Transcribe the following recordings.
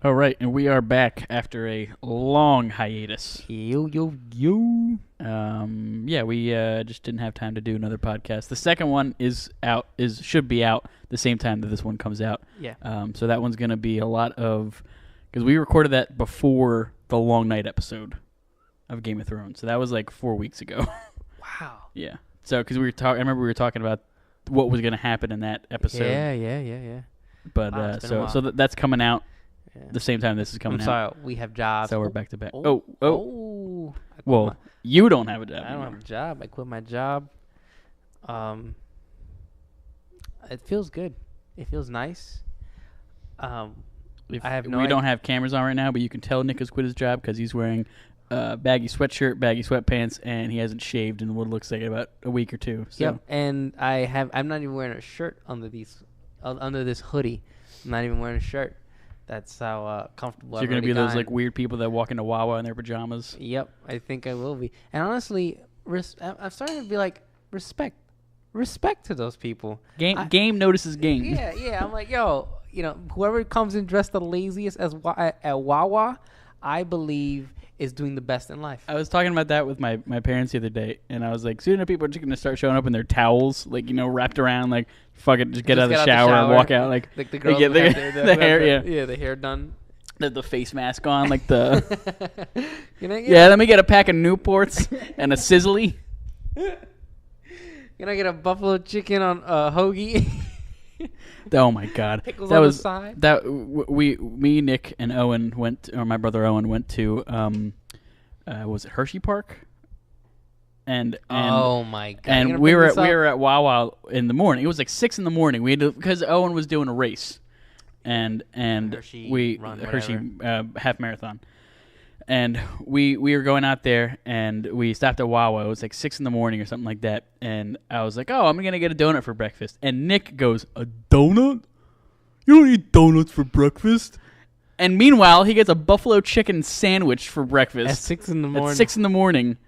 All right, and we are back after a long hiatus. Yo. Yeah, we just didn't have time to do another podcast. The second one should be out the same time that this one comes out. Yeah. So that one's gonna be a lot of because we recorded that before the long night episode of Game of Thrones. So that was like 4 weeks ago. Wow. Yeah. So because I remember we were talking about what was gonna happen in that episode. Yeah. But Wow, it's been a while. that's coming out Yeah. the same time this is coming I'm sorry, out. we have jobs. So we're back to back. Oh. Well, you don't have a job. I don't have a job. I quit my job. It feels good. It feels nice. I have no We idea. don't have cameras on right now, but you can tell Nick has quit his job because he's wearing baggy sweatshirt, baggy sweatpants, and he hasn't shaved in what looks like about a week or two. So. Yep. And I'm not even wearing a shirt under this hoodie. I'm not even wearing a shirt. That's how comfortable. So you're gonna be those like weird people that walk into Wawa in their pajamas. Yep, I think I will be. And honestly, I'm starting to be like respect to those people. Game notices game. Yeah. I'm like, yo, whoever comes in dressed the laziest at Wawa, I believe is doing the best in life. I was talking about that with my parents the other day, and I was like, soon people are just gonna start showing up in their towels, like wrapped around, like fuck it, just get out of the shower and walk out, like the girls get the hair, the hair done. The face mask on, like the Yeah, let me get a pack of Newports and a Sizzly. Can I get a buffalo chicken on hoagie? Oh my god, Pickles that on was the side. that me, Nick, and Owen my brother Owen went to was it Hershey Park? And oh my god! And we were at Wawa in the morning. It was like 6 in the morning. We had because Owen was doing a race, and Hershey half marathon, and we were going out there and we stopped at Wawa. It was like 6 in the morning or something like that. And I was like, oh, I'm gonna get a donut for breakfast. And Nick goes, a donut? You don't eat donuts for breakfast. And meanwhile, he gets a buffalo chicken sandwich for breakfast at 6 in the morning. At 6 in the morning.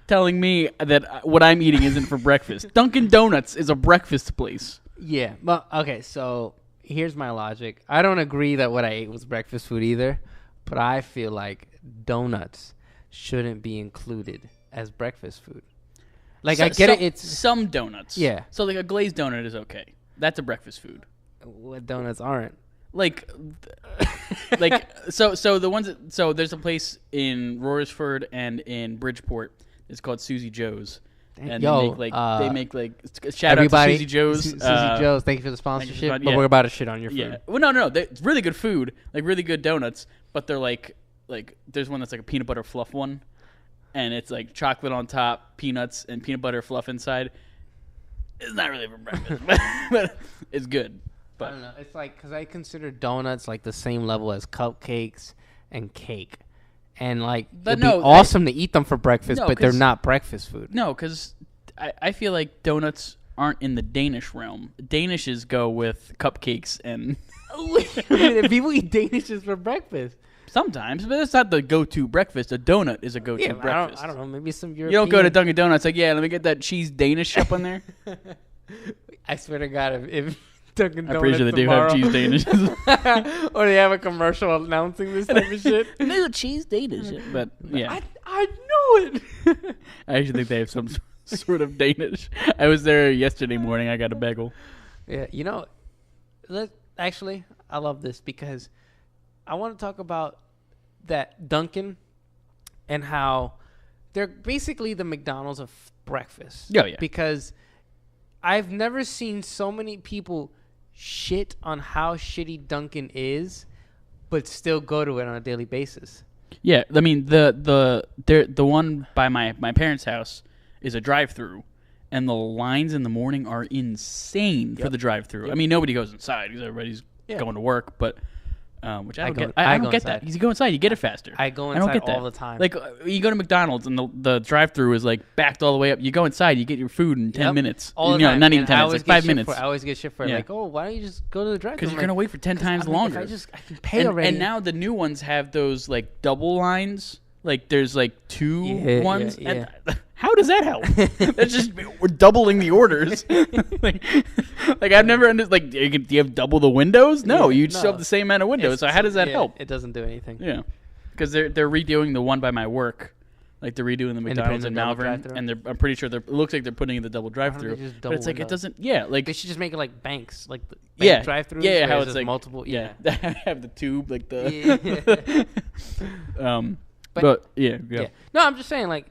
Telling me that what I'm eating isn't for breakfast. Dunkin' Donuts is a breakfast place. Yeah, but okay. So here's my logic. I don't agree that what I ate was breakfast food either, but I feel like donuts shouldn't be included as breakfast food. Like I get it. It's some donuts. Yeah. So like a glazed donut is okay. That's a breakfast food. What donuts aren't? Like so the ones so there's a place in Royersford and in Bridgeport. It's called Susie Joe's, and they make shout out to Susie Joe's. Susie Joe's, thank you for the sponsorship. But we're about to shit on your food. Yeah, well, no, it's really good food, like really good donuts. But they're like there's one that's like a peanut butter fluff one, and it's like chocolate on top, peanuts, and peanut butter fluff inside. It's not really for breakfast, but it's good. But I don't know. It's like because I consider donuts like the same level as cupcakes and cake. And it'd be awesome to eat them for breakfast, but they're not breakfast food. No, because I feel like donuts aren't in the Danish realm. Danishes go with cupcakes and... People eat Danishes for breakfast. Sometimes, but it's not the go-to breakfast. A donut is a go-to breakfast. I don't know. Maybe some European... You don't go to Dunkin' Donuts like, yeah, let me get that cheese Danish up on there. I swear to God, if Dunkin' Donuts I'm pretty sure they do have cheese Danishes. Or they have a commercial announcing this type of shit. There's a cheese Danish. But, yeah. I know it. I actually think they have some sort of Danish. I was there yesterday morning. I got a bagel. Yeah, actually, I love this because I want to talk about that Dunkin' and how they're basically the McDonald's of breakfast. Oh, yeah. Because I've never seen so many people shit on how shitty Dunkin' is, but still go to it on a daily basis. Yeah, I mean the one by my parents' house is a drive-through, and the lines in the morning are insane for the drive-through. Yep. I mean, nobody goes inside because everybody's going to work, but which I don't get that. Because you go inside, you get it faster. I go inside all the time. Like you go to McDonald's and the drive-through is like backed all the way up. You go inside, you get your food in 10 minutes. All the time. Not even 10 minutes, like 5 minutes. I always get shit for it. Like, oh, why don't you just go to the drive-through? Because you're gonna wait for 10 times longer. I can pay already. And now the new ones have those like double lines. Like there's like two ones. Yeah. How does that help? That's just we're doubling the orders. like I've never understood. Like, do you have double the windows? No, you just have the same amount of windows. So how does that help? It doesn't do anything. Yeah, because they're redoing the one by my work. Like they're redoing the McDonald's in Malvern, and I'm pretty sure it looks like they're putting in the double drive-through. But it's like it doesn't. Yeah, like they should just make it like banks, like the bank drive-throughs. Yeah, how it's like multiple. Yeah, have the tube like the. But yeah. No, I'm just saying like,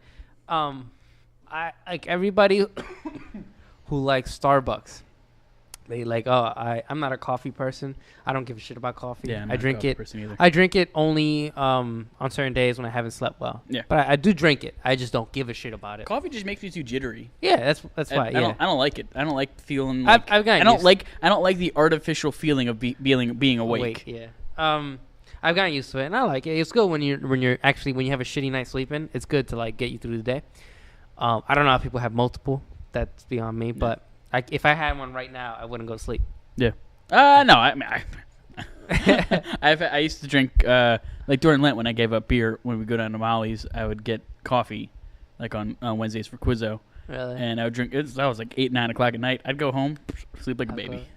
I like everybody who likes Starbucks. They like, I'm not a coffee person. I don't give a shit about coffee. Yeah, I drink it. I drink it only on certain days when I haven't slept well. Yeah, but I do drink it. I just don't give a shit about it. Coffee just makes me too jittery. Yeah, that's why. I don't like it. I don't like feeling. Like, I don't like the artificial feeling of being awake. Yeah. I've gotten used to it, and I like it. It's good when you have a shitty night sleeping. It's good to like get you through the day. I don't know how people have multiple. That's beyond me, but. If I had one right now, I wouldn't go to sleep. Yeah. No. I mean, I used to drink like during Lent when I gave up beer. When we go down to Molly's, I would get coffee, like on Wednesdays for Quizzo. Really? And I would drink. That was like 8, 9 o'clock at night. I'd go home, sleep like a baby.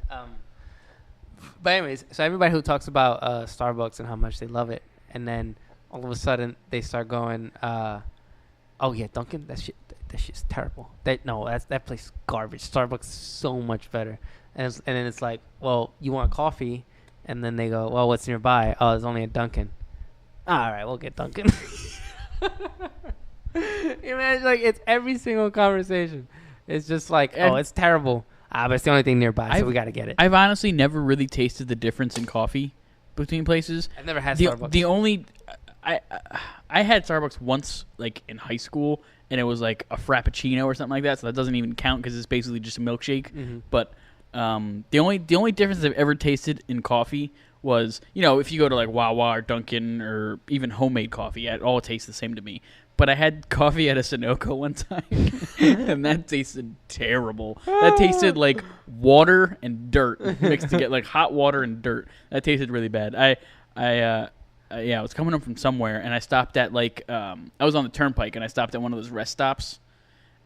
But anyways, so everybody who talks about Starbucks and how much they love it, and then all of a sudden they start going, "Oh yeah, Dunkin', that shit's terrible. That place is garbage. Starbucks is so much better." And then it's like, well, you want coffee, and then they go, well, what's nearby? Oh, there's only a Dunkin'. All right, we'll get Dunkin'. Imagine like it's every single conversation. It's just like, oh, it's terrible. But it's the only thing nearby, so we got to get it. I've honestly never really tasted the difference in coffee between places. I've never had Starbucks. The only I had Starbucks once, like in high school, and it was like a frappuccino or something like that. So that doesn't even count because it's basically just a milkshake. Mm-hmm. But the only difference I've ever tasted in coffee was, if you go to like Wawa or Dunkin' or even homemade coffee, it all tastes the same to me. But I had coffee at a Sunoco one time, and that tasted terrible. That tasted like water and dirt mixed together, like hot water and dirt. That tasted really bad. I was coming up from somewhere, and I stopped at I was on the turnpike, and I stopped at one of those rest stops,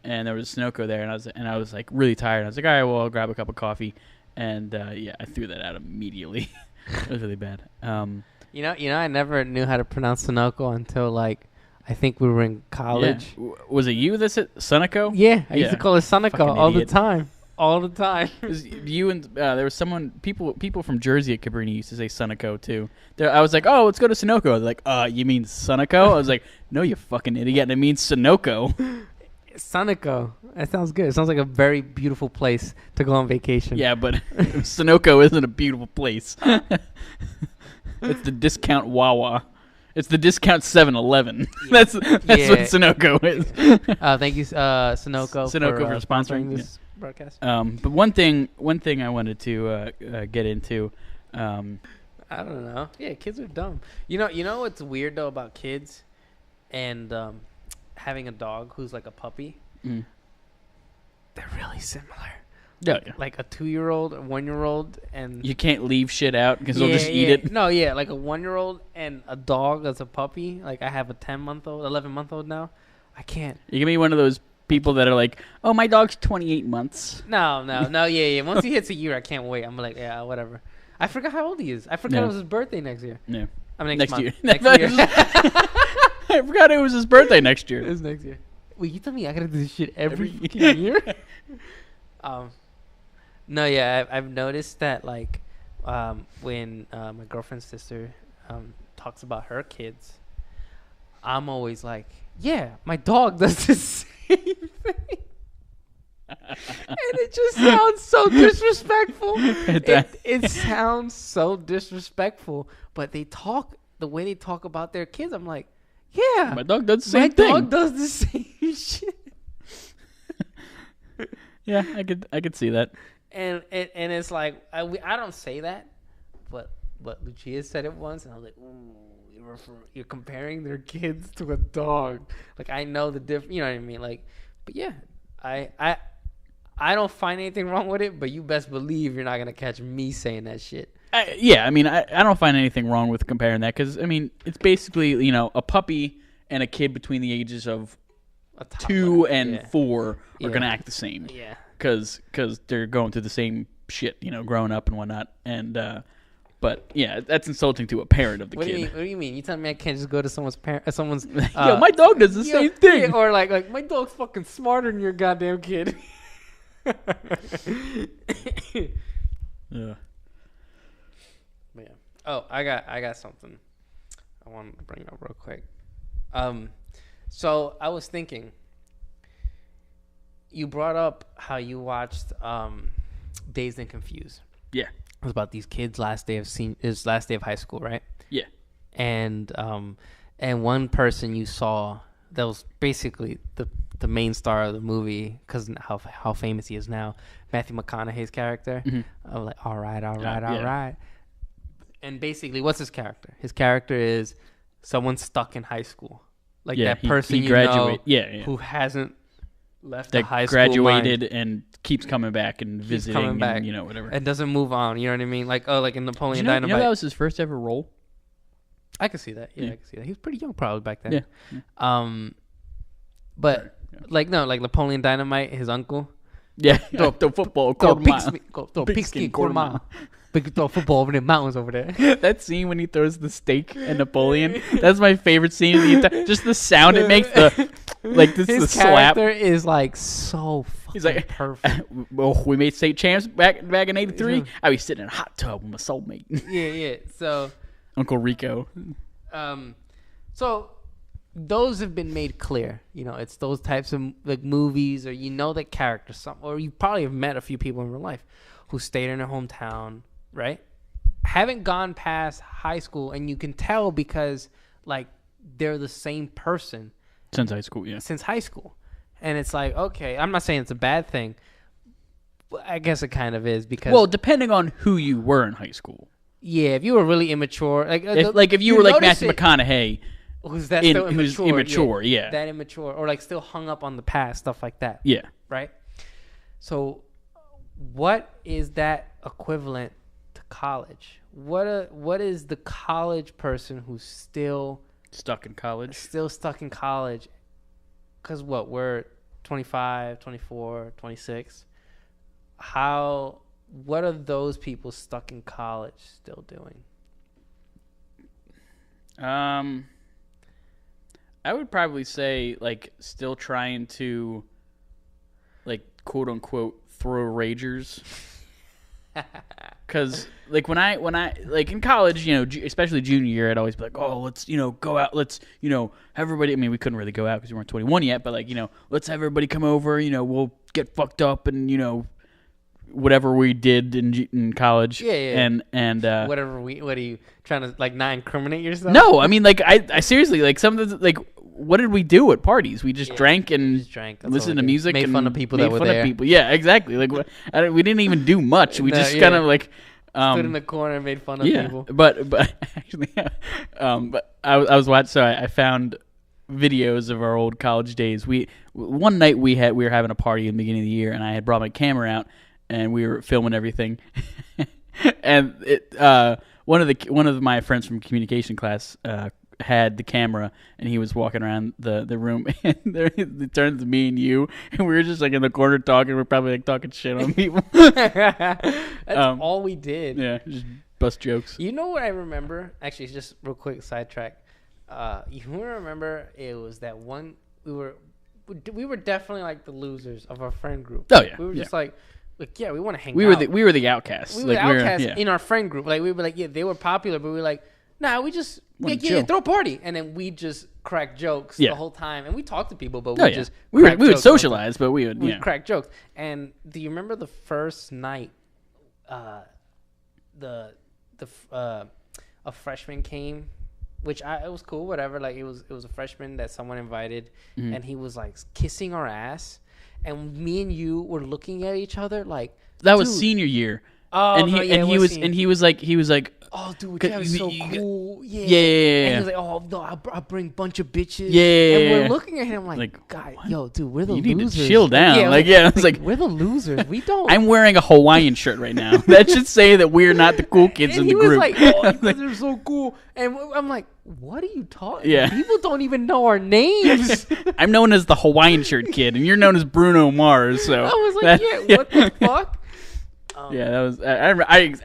and there was a Sunoco there, and I was like really tired. I was like, all right, well, I'll grab a cup of coffee, and I threw that out immediately. It was really bad. I never knew how to pronounce Sunoco until like I think we were in college. Yeah. Was it you that said Sunoco? Yeah, I used to call it Sunoco all the time. All the time. You and there was people from Jersey at Cabrini used to say Sunoco too. I was like, oh, let's go to Sunoco. They're like, you mean Sunoco? I was like, no, you fucking idiot. It means Sunoco. Sunoco. That sounds good. It sounds like a very beautiful place to go on vacation. Yeah, but Sunoco isn't a beautiful place. It's the discount Wawa. It's the discount 7-Eleven. Yeah. That's what Sunoco is. Thank you, Sunoco for sponsoring this broadcast. But one thing I wanted to get into. I don't know. Yeah, kids are dumb. You know what's weird though about kids, and having a dog who's like a puppy. Mm. They're really similar. Yeah, like a 2-year-old, a 1-year-old, and you can't leave shit out because they'll just eat it. No, like a 1-year-old and a dog that's a puppy. Like I have a 10-month-old, 11-month-old now. I can't. You give me one of those people that are like, oh, my dog's 28 months. No, yeah. Once he hits a year, I can't wait. I'm like, yeah, whatever. I forgot how old he is. I forgot it was his birthday next year. Yeah. I mean, next year. Next year. I forgot it was his birthday next year. It's next year. Wait, you tell me I gotta do this shit every year? No, yeah, I've noticed that like when my girlfriend's sister talks about her kids, I'm always like, yeah, my dog does the same thing. And it just sounds so disrespectful. It sounds so disrespectful, but the way they talk about their kids, I'm like, yeah, my dog does the same thing. My dog does the same shit. Yeah, I could see that. And it's like I don't say that, but Lucia said it once, and I was like, ooh, you're comparing their kids to a dog. Like I know the difference, you know what I mean? Like, but yeah, I don't find anything wrong with it, but you best believe you're not gonna catch me saying that shit. I don't find anything wrong with comparing that because I mean it's basically a puppy and a kid between the ages of a toddler. 2 and 4 are gonna act the same. Yeah. Because they're going through the same shit, growing up and whatnot. And but yeah, that's insulting to a parent of the kid. What do you mean? You telling me I can't just go to someone's parent? Someone's Yo, my dog does the same thing. Yeah, or like my dog's fucking smarter than your goddamn kid. Yeah. Yeah. Oh, I got something I wanted to bring up real quick. So I was thinking, you brought up how you watched Dazed and Confused. Yeah. It was about these kids' last day of high school, right? Yeah. And one person you saw that was basically the main star of the movie, because how famous he is now, Matthew McConaughey's character. Mm-hmm. I was like, all right. And basically, what's his character? His character is someone stuck in high school, like that person he graduated, who hasn't left that the high school graduated mind, and keeps coming back and visiting, and, whatever, and doesn't move on. You know what I mean? Like in Napoleon Dynamite. You know that was his first ever role. I can see that. Yeah, I can see that. He was pretty young probably back then. Yeah. But like Napoleon Dynamite, his uncle. Yeah. Throw football, throw pigskin, quarter mile. Throw football over the mountains over there. That scene when he throws the steak at Napoleon, that's my favorite scene. Just the sound it makes, His slap. character is like so fucking He's like, perfect. We made state champs back in '83. I was sitting in a hot tub with my soulmate. Yeah. So, Uncle Rico. So those have been made clear. It's those types of movies, or that character, or you probably have met a few people in real life who stayed in their hometown, right? Haven't gone past high school, and you can tell because they're the same person Since high school, yeah. Since high school. And it's like, okay, I'm not saying it's a bad thing, but I guess it kind of is, because... Well, depending on who you were in high school. Yeah, if you were really immature... If you were like Matthew McConaughey... Who's still immature? Who's immature, yeah. That immature, or still hung up on the past, stuff like that. Yeah. Right? So, what is that equivalent to college? What is the college person who's still... Stuck in college? Still stuck in college. Because we're 25, 24, 26. What are those people stuck in college still doing? I would probably say still trying to quote unquote throw ragers. Because when I in college, especially junior year, I'd always be like, oh, let's go out, let's have everybody. I mean, we couldn't really go out because we weren't 21 yet, but let's have everybody come over. We'll get fucked up and whatever we did in college. Yeah. And what are you trying to not incriminate yourself? No, I mean I seriously some of the what did we do at parties? We just drank and listened to music, made and fun of people that were there. Yeah, exactly. We didn't even do much. We just kind of stood in the corner and made fun of people. But actually, but I was watching. So I found videos of our old college days. One night we were having a party in the beginning of the year, and I had brought my camera out, and we were filming everything. And one of my friends from communication class had the camera, and he was walking around the room, and it turned to me and you, and we were just in the corner talking. We're probably talking shit on people. That's all we did. Yeah, just bust jokes. You know what I remember? Actually, just real quick sidetrack. You remember it was that one we were definitely the losers of our friend group. Oh yeah, we were just we want to hang out. We were the outcasts. We were the outcasts in our friend group. We were they were popular, but we were nah, we just throw a party, and then we just crack jokes the whole time, and we talked to people, but we would socialize, but we would crack jokes. And do you remember the first night? A freshman came, which it was cool, whatever. It was a freshman that someone invited, and he was kissing our ass, and me and you were looking at each other that was senior year. Oh, and he was like, oh, dude, Travis is so cool. Yeah. Yeah. And he's like, oh, no, I'll bring a bunch of bitches. Yeah. And we're looking at him like God, what? yo, dude, we're the You losers. need to chill down. It's like we're the losers. We don't. I'm wearing a Hawaiian shirt right now. That should say that we're not the cool kids in the group. And he was like, oh, you guys are so cool. And I'm like, what are you talking? Yeah. People don't even know our names. I'm known as the Hawaiian shirt kid, and you're known as Bruno Mars. So I was like, what the fuck? Yeah, that was.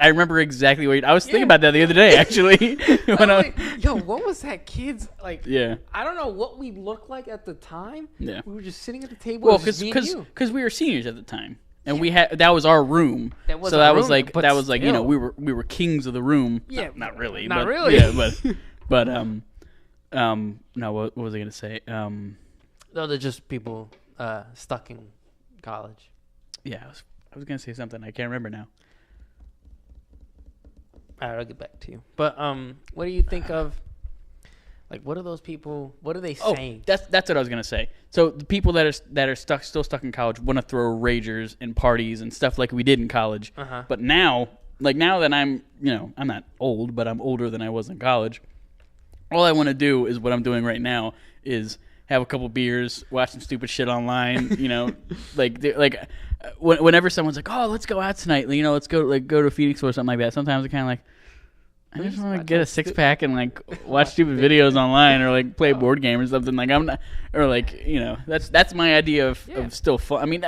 I remember exactly what I was thinking about that the other day. Actually, when yo, what was that kid's like? Yeah, I don't know what we looked like at the time. Yeah, we were just sitting at the table. Well, because we were seniors at the time, and we had that was our room. That was you know, we were kings of the room. Yeah, not really. Not but, really. Yeah, but no. What was I gonna say? No, they're just people stuck in college. Yeah, I was gonna say something. I can't remember now. All right, I'll get back to you. But what do you think of? Like, what are those people? What are they saying? That's what I was gonna say. So the people that are still stuck in college want to throw ragers and parties and stuff like we did in college. Uh-huh. But now that I'm I'm not old, but I'm older than I was in college. All I want to do is what I'm doing right now is have a couple beers, watch some stupid shit online. Whenever someone's like, "Oh, let's go out tonight," let's go to Phoenix or something like that. Sometimes I kind of like, I just want to get a 6-pack and watch stupid videos online or play a board game or something. I'm not, or that's my idea of still fun. I mean,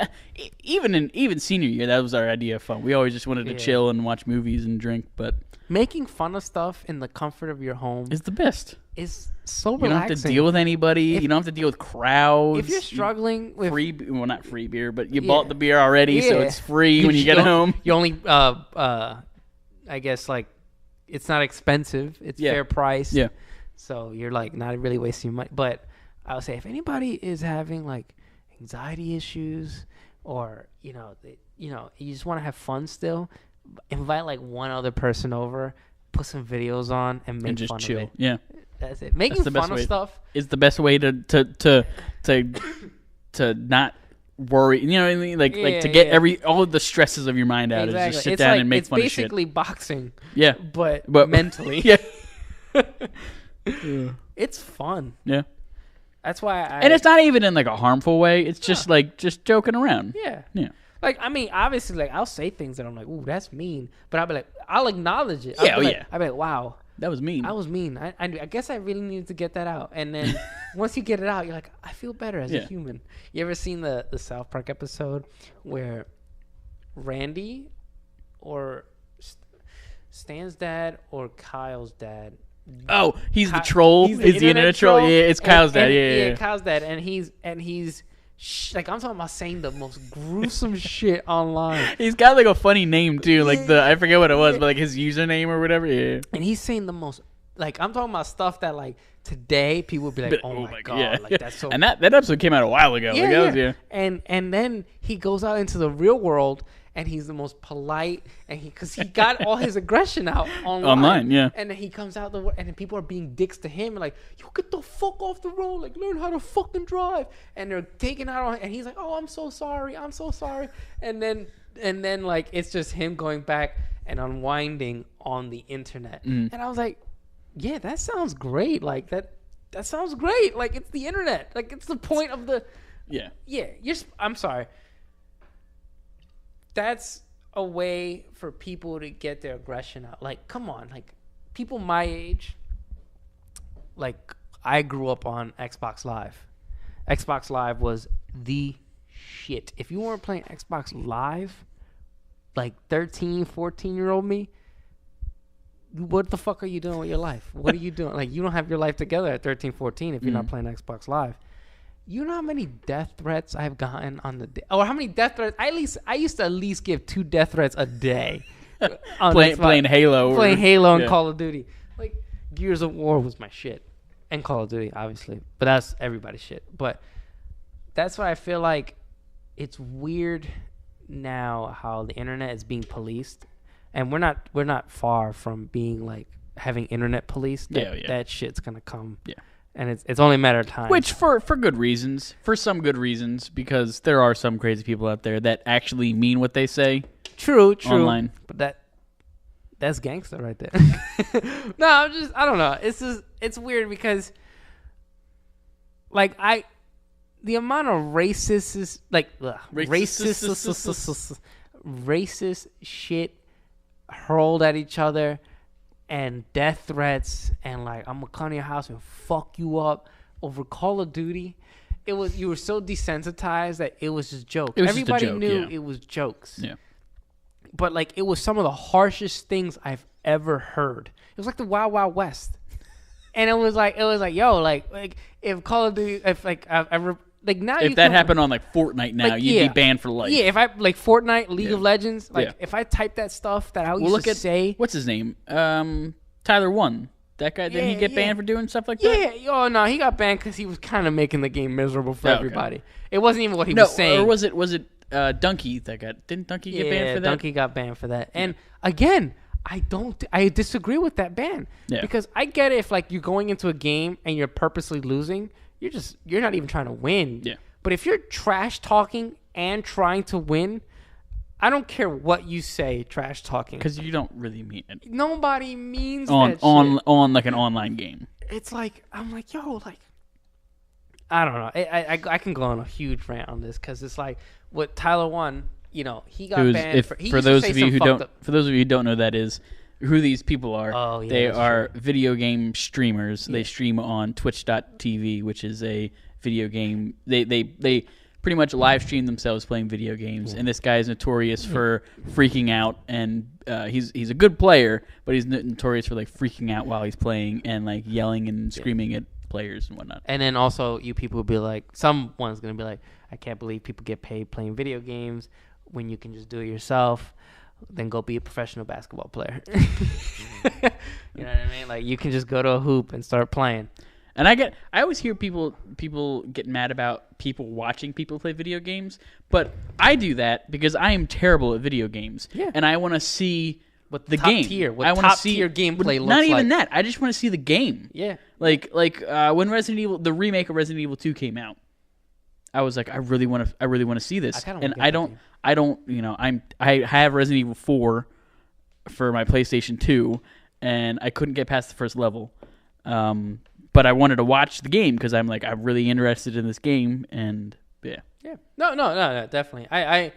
even senior year, that was our idea of fun. We always just wanted to chill and watch movies and drink, but making fun of stuff in the comfort of your home is the best. Is so relaxing. You don't have to deal with anybody. You don't have to deal with crowds. If you're struggling with not free beer, but you bought the beer already, so it's free when you get home. You only, I guess it's not expensive. It's fair price. Yeah. So you're not really wasting your money. But I would say if anybody is having anxiety issues or you just want to have fun still, invite one other person over, put some videos on, and make fun chill. of it. Yeah. That's it. Making fun of stuff is the best way to not worry. You know what I mean? To get all of the stresses of your mind out. Exactly. Is just sit down and make fun of shit. It's basically boxing. Yeah. But mentally. Yeah. It's fun. Yeah. That's why and it's not even in a harmful way. It's just just joking around. Yeah. Yeah. I mean, obviously, I'll say things that I'm like, ooh, that's mean. But I'll be I'll acknowledge it. Yeah, I'll be like, wow. That was mean. I was mean. I guess I really needed to get that out. And then once you get it out, you're like, I feel better as a human. You ever seen the South Park episode where Randy or Stan's dad or Kyle's dad? Oh, he's the troll. He's the internet troll. Yeah, it's Kyle's dad. Yeah, Kyle's dad. And he's I'm talking about saying the most gruesome shit online. He's got a funny name too, I forget what it was, but his username or whatever. Yeah. And he's saying the most I'm talking about stuff that today people would be like, oh my god, that's so. And that episode came out a while ago. Yeah. And then he goes out into the real world. And he's the most polite, and because he got all his aggression out online. Yeah. And then he comes out and then people are being dicks to him, and you get the fuck off the road, learn how to fucking drive. And they're taking out on, and he's like, oh, I'm so sorry. And then it's just him going back and unwinding on the internet. And I was like, yeah, that sounds great. That sounds great. It's the internet. It's the point of the. Yeah. Yeah. I'm sorry. That's a way for people to get their aggression out. Come on. People my age, I grew up on Xbox Live. Xbox Live was the shit. If you weren't playing Xbox Live, 13, 14-year-old me, what the fuck are you doing with your life? What are you doing? You don't have your life together at 13, 14 if you're not playing Xbox Live. You know how many death threats I've gotten on the day, or how many death threats? I used to at least give 2 death threats a day. Playing Halo, and Call of Duty. Gears of War was my shit, and Call of Duty, obviously. But that's everybody's shit. But that's why I feel it's weird now how the internet is being policed, and we're not far from being having internet police. That shit's gonna come. Yeah. And it's only a matter of time. Which for good reasons. For some good reasons, because there are some crazy people out there that actually mean what they say. True. Online. But That's gangster right there. No, I don't know. It's weird because, like, the amount of racist shit hurled at each other, and death threats, and like, I'm gonna come to your house and fuck you up over Call of Duty. You were so desensitized that it was just jokes. Everybody knew it was jokes. Yeah. But like, it was some of the harshest things I've ever heard. It was like the Wild Wild West. And it was like, yo, like if Call of Duty, if like I've ever, like, now if that happened on like Fortnite now, like, you'd be banned for life. Yeah, if I like Fortnite, League of Legends, like if I type that stuff that I used to say, what's his name? Tyler One. That guy, didn't he get banned for doing stuff like that? Yeah. Oh no, he got banned because he was kind of making the game miserable for everybody. It wasn't even what he was saying. Or was it Dunkey that didn't Dunkey get banned for that? Dunkey got banned for that. And again, I disagree with that ban. Yeah. Because I get it if like you're going into a game and you're purposely losing, you're not even trying to win. Yeah. But if you're trash talking and trying to win, I don't care what you say, trash talking. Because you don't really mean it. Nobody means that shit. On like an online game. It's like, I'm like, yo, like, I don't know. I can go on a huge rant on this because it's like what Tyler One, you know, he got banned. For those of you who don't know, that is who these people are. Oh, yeah, they are video game streamers. Yeah. They stream on Twitch.tv, which is a video game. They pretty much live stream themselves playing video games. And this guy is notorious for freaking out, and he's a good player, but he's notorious for like freaking out while he's playing and like yelling and screaming at players and whatnot. And then also you people will be like, someone's gonna be like, I can't believe people get paid playing video games when you can just do it yourself. Then go be a professional basketball player. You know what I mean? Like, you can just go to a hoop and start playing. And I always hear people get mad about people watching people play video games, but I do that because I am terrible at video games. Yeah. And I want to see what the top game. Tier, what top tier gameplay looks like. Not even that. I just want to see the game. Yeah. Like when Resident Evil, the remake of Resident Evil 2 came out, I was like, I really want to see this. I don't, you know, I have Resident Evil 4 for my PlayStation 2, and I couldn't get past the first level. But I wanted to watch the game because I'm like, I'm really interested in this game, and yeah. No, definitely. I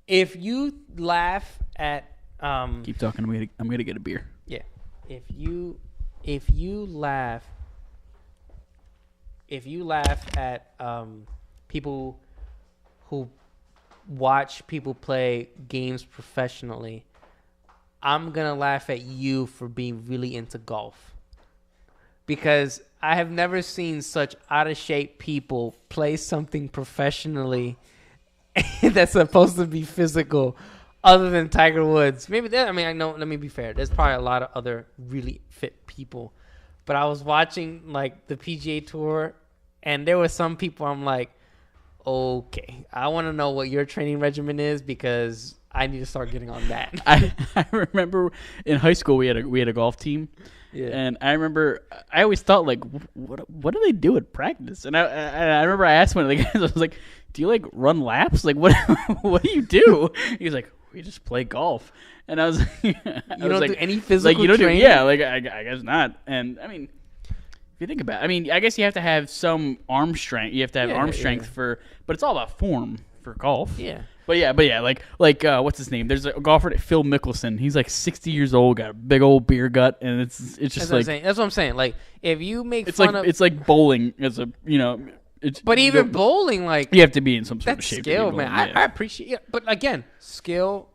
if you laugh at keep talking. I'm gonna get a beer. Yeah. If you laugh at people who watch people play games professionally, I'm gonna laugh at you for being really into golf. Because I have never seen such out of shape people play something professionally that's supposed to be physical, other than Tiger Woods. Maybe that. I mean, I know. Let me be fair. There's probably a lot of other really fit people, but I was watching like the PGA Tour, and there were some people. I'm like, okay, I want to know what your training regimen is because I need to start getting on that. I remember in high school we had a golf team. Yeah. And I remember, I always thought, like, what do they do at practice? And I remember I asked one of the guys, I was like, do you, like, run laps? Like, what do you do? He was like, we just play golf. And I was like, you don't do any physical like, you don't training? I guess not. And, I mean, if you think about it, I mean, I guess you have to have some arm strength. You have to have arm strength but it's all about form for golf. Yeah. But yeah, like what's his name? There's a golfer, Phil Mickelson. He's like 60 years old, got a big old beer gut, and it's just that's what I'm saying. Like, if you make it's like bowling as a, you know. But even bowling, like, you have to be in some sort of shape. Skill, man. I appreciate it, but again, skill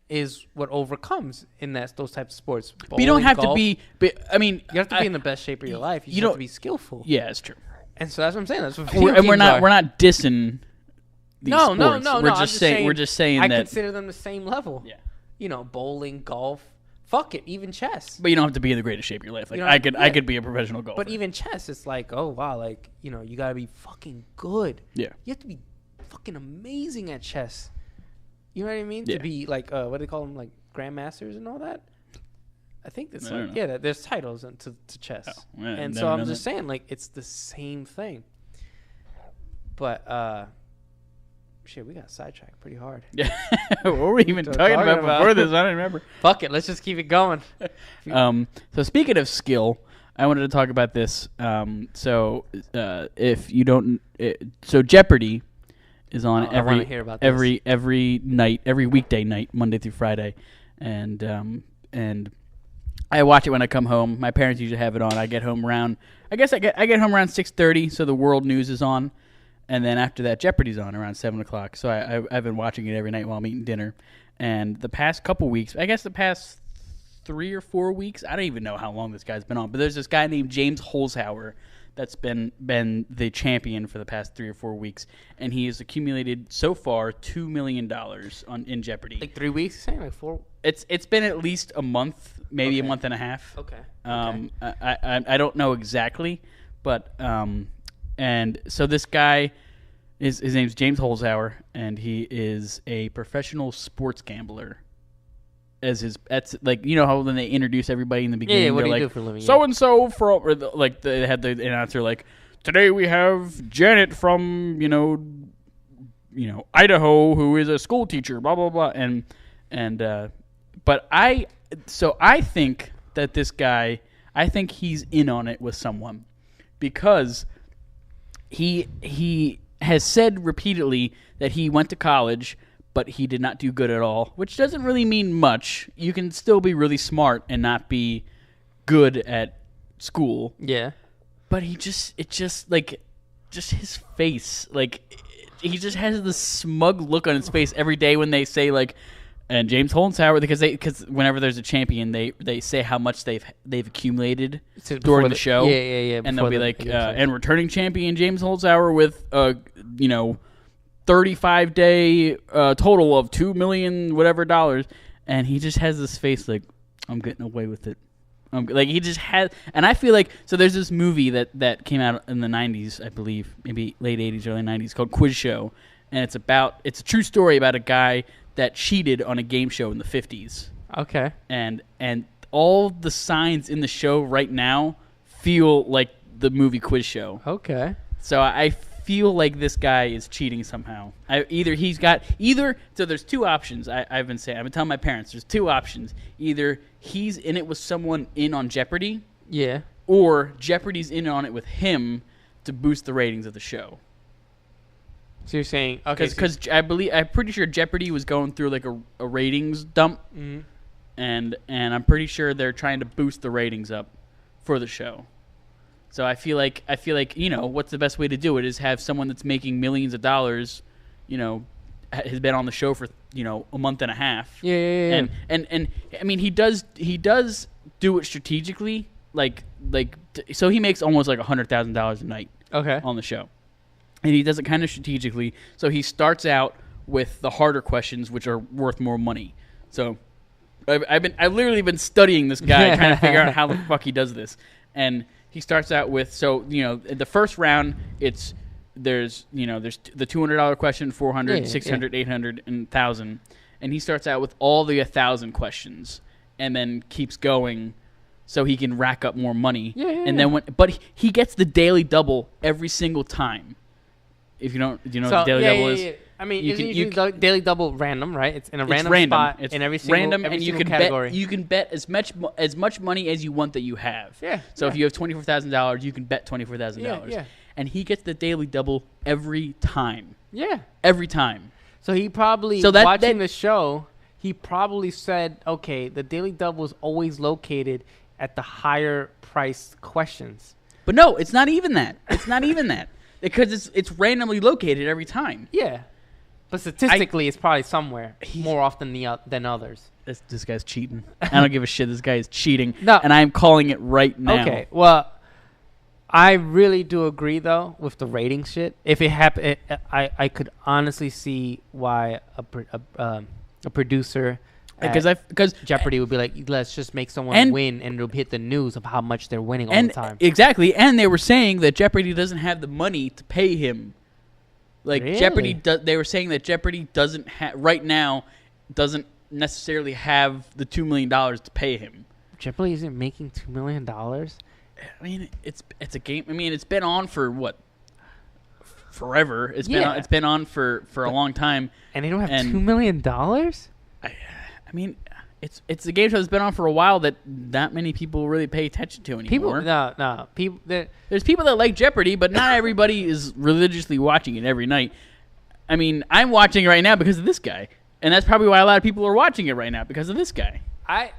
is what overcomes in those types of sports. Bowling, but you don't have golf, to be. But I mean, you have to be in the best shape of your life. You don't have to be skillful. Yeah, it's true. And so that's what I'm saying. That's what we're not dissing. No. We're just saying that I consider them the same level. Yeah. You know, bowling, golf, fuck it, even chess. But you don't have to be in the greatest shape of your life. Like, I could be a professional golfer. But even chess, it's like, oh wow, like, you know, you gotta be fucking good. Yeah. You have to be fucking amazing at chess. You know what I mean? Yeah. To be like, what do they call them, like grandmasters and all that? I think that's there's titles to chess. Oh, yeah, and so I'm just saying, like, it's the same thing. But Shit, we got sidetracked pretty hard. Yeah. What were we even talking about before this? I don't remember. Fuck it, let's just keep it going. So speaking of skill, I wanted to talk about this. If you don't, so Jeopardy is on every night, every weekday night, Monday through Friday, and I watch it when I come home. My parents usually have it on. I get home around, I get home around 6:30, so the world news is on, and then after that, Jeopardy's on around 7 o'clock. So I've been watching it every night while I'm eating dinner, and the past couple weeks, I guess the past 3 or 4 weeks, I don't even know how long this guy's been on, but there's this guy named James Holzhauer that's been the champion for the past 3 or 4 weeks, and he has accumulated so far $2 million in Jeopardy. Like 3 weeks, saying like 4. It's been at least a month, maybe a month and a half. Okay. I don't know exactly, but and so this guy his name's James Holzhauer, and he is a professional sports gambler. That's like, you know how when they introduce everybody in the beginning, what do you like, do for a living? So and so from, or they had the announcer like, today we have Janet from Idaho, who is a school teacher, blah blah blah, but I think that this guy, I think he's in on it with someone, because he has said repeatedly that he went to college, but he did not do good at all, which doesn't really mean much. You can still be really smart and not be good at school. Yeah. But his face, like, he just has this smug look on his face every day when they say, like, and James Holzhauer, because whenever there's a champion, they say how much they've accumulated during the show. Yeah. And they'll be like, and returning champion James Holzhauer with 35-day total of $2 million whatever dollars, and he just has this face like, I'm getting away with it. Like, he just has, and I feel like, so there's this movie that came out in the 90s, I believe, maybe late 80s, early 90s, called Quiz Show, and it's a true story about a guy that cheated on a game show in the 50s. Okay. And all the signs in the show right now feel like the movie Quiz Show. Okay. So I feel like this guy is cheating somehow. So there's two options. I've been telling my parents, there's two options. Either he's in it with someone in on Jeopardy. Yeah. Or Jeopardy's in on it with him to boost the ratings of the show. So you're saying, okay, because I'm pretty sure Jeopardy was going through like a ratings dump, and I'm pretty sure they're trying to boost the ratings up for the show. So I feel like what's the best way to do it is have someone that's making millions of dollars, has been on the show for a month and a half. Yeah. And I mean, he does do it strategically, so he makes almost like $100,000 a night. Okay. On the show. And he does it kind of strategically. So he starts out with the harder questions, which are worth more money. So I've literally been studying this guy, trying to figure out how the fuck he does this. And he starts out with, the first round, there's the $200 question, 400, 600, 800, and 1,000. And he starts out with all the 1,000 questions, and then keeps going, so he can rack up more money. And then but he gets the daily double every single time. If you don't, do you know what the daily double is? Yeah. I mean, you can daily double random, right? It's in a random spot in every single random, every and single category. You can bet as much money as you want that you have. Yeah. So if you have $24,000, you can bet $24,000. Yeah. And he gets the daily double every time. Yeah. Every time. So he probably, watching the show, he probably said, okay, the daily double is always located at the higher priced questions. But no, it's not even that. It's not even that. Because it's randomly located every time. Yeah. But statistically, it's probably somewhere more often than others. This guy's cheating. I don't give a shit. This guy is cheating. No. And I'm calling it right now. Okay. Well, I really do agree, though, with the rating shit. If it happened, I could honestly see why a producer... Because Jeopardy would be like, let's just make someone win, and it'll hit the news of how much they're winning all the time. Exactly, and they were saying that Jeopardy doesn't have the money to pay him. Like, really? Jeopardy, they were saying that Jeopardy doesn't necessarily have the $2 million to pay him. Jeopardy isn't making $2 million? I mean, it's a game. I mean, it's been on for what, forever. It's been on for a long time. And they don't have $2 million? I mean, it's a game show that's been on for a while that not many people really pay attention to anymore. There's people that like Jeopardy, but not everybody is religiously watching it every night. I mean, I'm watching it right now because of this guy, and that's probably why a lot of people are watching it right now because of this guy. Now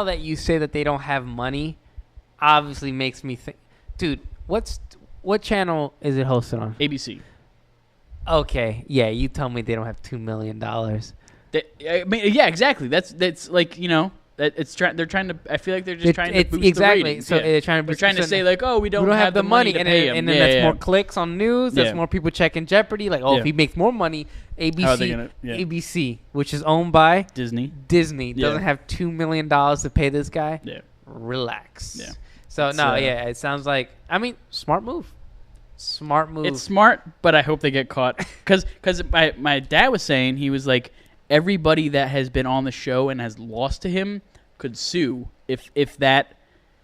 that you say that they don't have money, obviously makes me think, dude. What channel is it hosted on? ABC. Okay, yeah, you tell me they don't have $2 million. I mean, yeah, exactly. That's like, you know, they're trying to. I feel like they're just trying to boost the ratings. So they're trying to say like, oh, we don't have the money to pay him, and then that's more clicks on news. That's more people checking Jeopardy. Like, if he makes more money, ABC, which is owned by Disney, doesn't have $2 million to pay this guy. Yeah, relax. Yeah. So it sounds like, I mean, smart move. It's smart, but I hope they get caught. Because my dad was saying, he was like, everybody that has been on the show and has lost to him could sue if that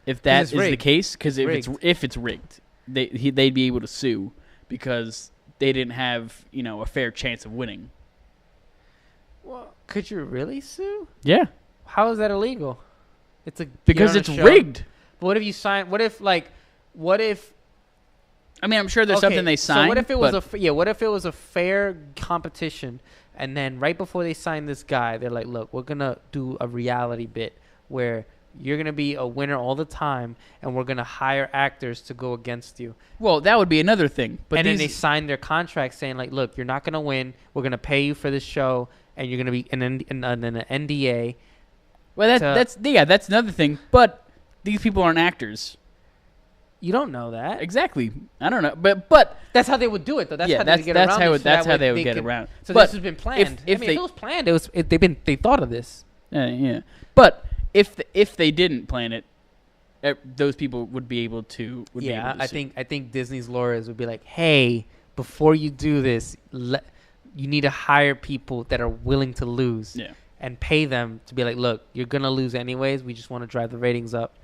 is the case. Because if it's rigged, they'd be able to sue because they didn't have, you know, a fair chance of winning. Well, could you really sue? Yeah. How is that illegal? Because it's rigged. But what if you sign? What if? I mean, I'm sure there's something they signed. So what if it was what if it was a fair competition, and then right before they sign this guy, they're like, "Look, we're gonna do a reality bit where you're gonna be a winner all the time, and we're gonna hire actors to go against you." Well, that would be another thing. But then they sign their contract saying, like, "Look, you're not gonna win. We're gonna pay you for this show, and you're gonna be in an NDA." Well, that's another thing. But these people aren't actors. You don't know that. Exactly. I don't know. But that's how they would do it, though. That's how they would get around. So this has been planned. If it was planned, they thought of this. Yeah. But if they didn't plan it, those people would be able to. I think Disney's lawyers would be like, hey, before you do this, you need to hire people that are willing to lose. Yeah. And pay them to be like, look, you're gonna lose anyways. We just want to drive the ratings up.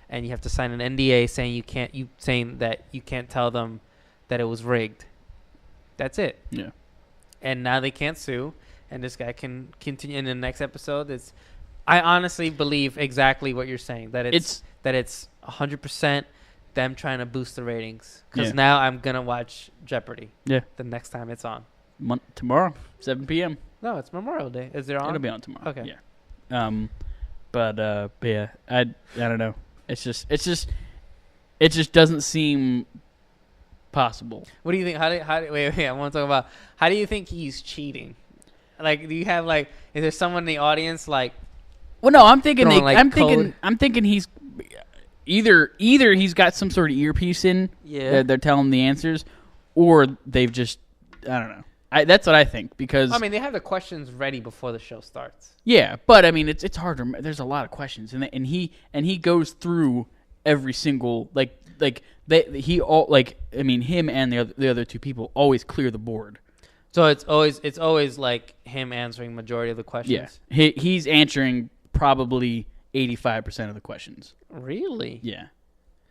And you have to sign an NDA saying that you can't tell them that it was rigged. That's it. Yeah. And now they can't sue, and this guy can continue in the next episode. I honestly believe exactly what you're saying, that it's 100% them trying to boost the ratings. Because now I'm gonna watch Jeopardy. Yeah. The next time it's on. Tomorrow, 7 p.m. No, it's Memorial Day. Is it on? It'll be on tomorrow. Okay. Yeah. But yeah, I don't know. It just doesn't seem possible. What do you think? Wait, I want to talk about, how do you think he's cheating? Like, do you have is there someone in the audience like? Well, no, I'm thinking he's either he's got some sort of earpiece in. Yeah. They're telling him the answers, or they've just, I don't know. That's what I think, because I mean, they have the questions ready before the show starts. Yeah, but I mean, it's hard to remember. There's a lot of questions, and he goes through every single him and the other two people always clear the board. So it's always like him answering majority of the questions. Yeah, he's answering probably 85% of the questions. Really? Yeah.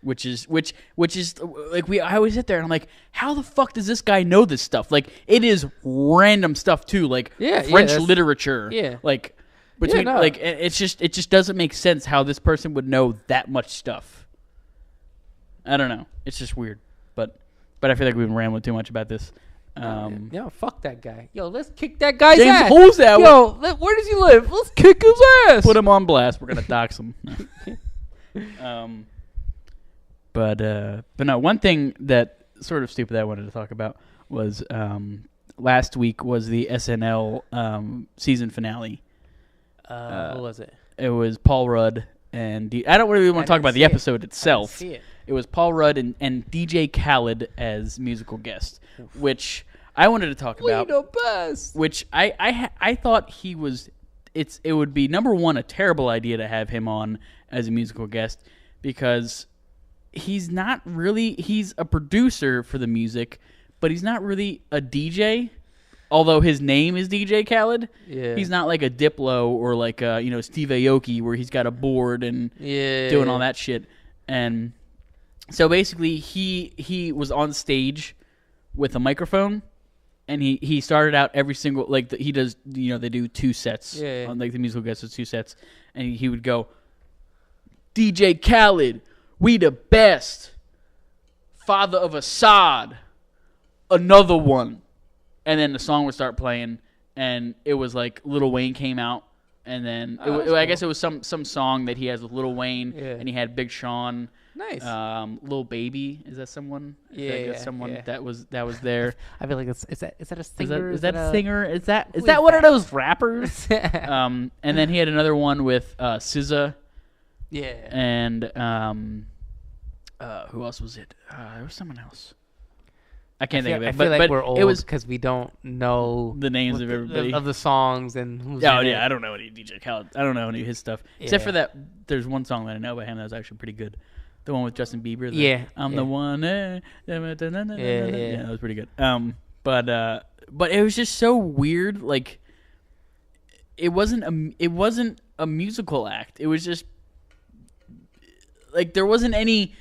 Which is like I always sit there and I'm like, how the fuck does this guy know this stuff? Like, it is random stuff too, like French literature. Yeah. Like between it just doesn't make sense how this person would know that much stuff. I don't know. It's just weird. But I feel like we've been rambling too much about this. Fuck that guy. Yo, let's kick that guy's ass. James Holzhauer. Yo, where does he live? Let's kick his ass. Put him on blast. We're gonna dox him. But no, one thing that sort of stupid that I wanted to talk about was last week was the SNL season finale. Who was it? It was Paul Rudd and I don't really want to talk about the episode itself. I didn't see it. It was Paul Rudd and DJ Khaled as musical guest, which I wanted to talk about. We the best. Which I thought he was. It would be, number one, a terrible idea to have him on as a musical guest, because he's not really, he's a producer for the music, but he's not really a DJ, although his name is DJ Khaled. Yeah. He's not like a Diplo or like Steve Aoki, where he's got a board and doing all that shit. And So basically, he was on stage with a microphone, and he started out every single he does. They do 2 sets. Yeah. On, the musical guest does 2 sets, and he would go, DJ Khaled, we the best. Father of Assad, another one. And then the song would start playing, and it was like Lil Wayne came out, and then I guess it was some song that he has with Lil Wayne, and he had Big Sean. Nice. Lil Baby, is that someone? Yeah. that was there. I feel like is that a singer? Is that a singer? Is that one of those rappers? And then he had another one with SZA. Yeah. And who else was it? There was someone else. I can't think of it. I feel like we're old was because we don't know the names of everybody of the songs and who's. Oh in yeah, it. I don't know any DJ Khaled. I don't know any of his stuff except for that. There's one song that I know by him that was actually pretty good. The one with Justin Bieber. I'm the one. Yeah, that was pretty good. But it was just so weird. Like, it wasn't a musical act. It was just like there wasn't any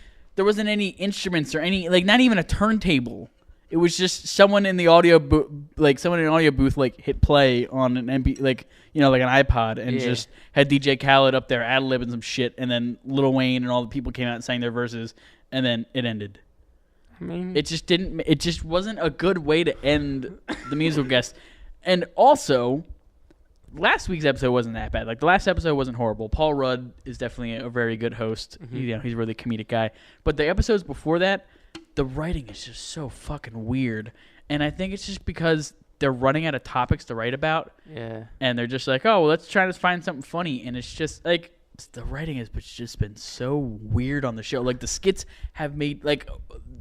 instruments or any, like, not even a turntable. It was just someone in the audio booth like hit play on an MP, like an iPod, and just had DJ Khaled up there ad-libbing some shit, and then Lil Wayne and all the people came out and sang their verses, and then it ended. I mean, it just wasn't a good way to end the musical guest. And also, last week's episode wasn't that bad. Like, the last episode wasn't horrible. Paul Rudd is definitely a very good host. Mm-hmm. He's a really comedic guy. But the episodes before that, the writing is just so fucking weird. And I think it's just because they're running out of topics to write about. Yeah. And they're just like, oh, well, let's try to find something funny. And it's just like, the writing has just been so weird on the show. Like, the skits have made, like,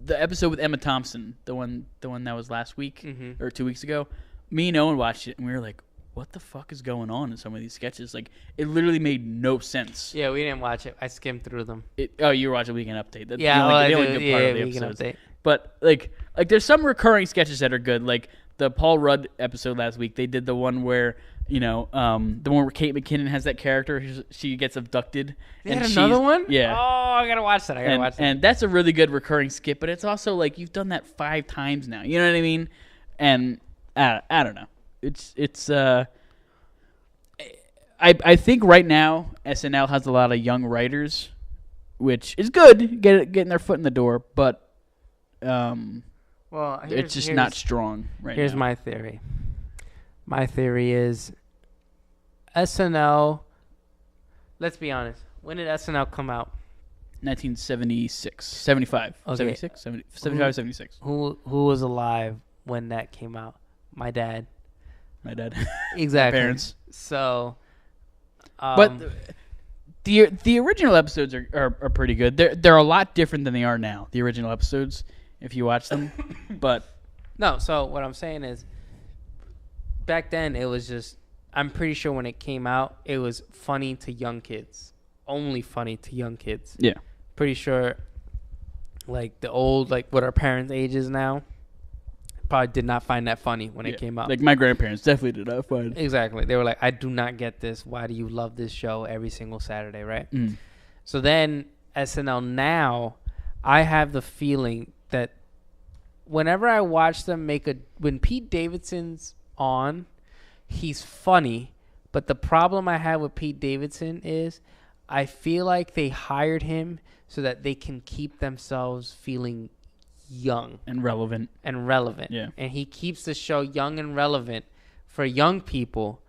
the episode with Emma Thompson, the one that was last week or 2 weeks ago. Me and Owen watched it, and we were like, what the fuck is going on in some of these sketches? Like, it literally made no sense. Yeah, we didn't watch it. I skimmed through them. You were watching Weekend Update. That's the only good part of the episodes. Update. But like there's some recurring sketches that are good. Like the Paul Rudd episode last week, they did the one where the one where Kate McKinnon has that character. She gets abducted. They had another one? Yeah. Oh, I gotta watch that. And that's a really good recurring skit. But it's also like, you've done that 5 times now. You know what I mean? And I don't know. It's I think right now SNL has a lot of young writers, which is good, getting their foot in the door, but it's just not strong right now. Here's my theory. My theory is SNL, let's be honest, when did SNL come out? 1976, 75, okay. 76, 70, 75, 76. Who was alive when that came out? My dad. My Exactly. parents. So, but the original episodes are pretty good. They're a lot different than they are now. The original episodes, if you watch them, but no. So what I'm saying is, back then it was just, I'm pretty sure when it came out, it was funny to young kids, only funny to young kids. Yeah, pretty sure. Like the old, like what our parents' age is now, probably did not find that funny when it came out. Like my grandparents definitely did not find it. Exactly. They were like, I do not get this. Why do you love this show every single Saturday, right? Mm. So then SNL now, I have the feeling that whenever I watch them when Pete Davidson's on, he's funny. But the problem I have with Pete Davidson is I feel like they hired him so that they can keep themselves feeling young and relevant. Yeah. And he keeps the show young and relevant for young people,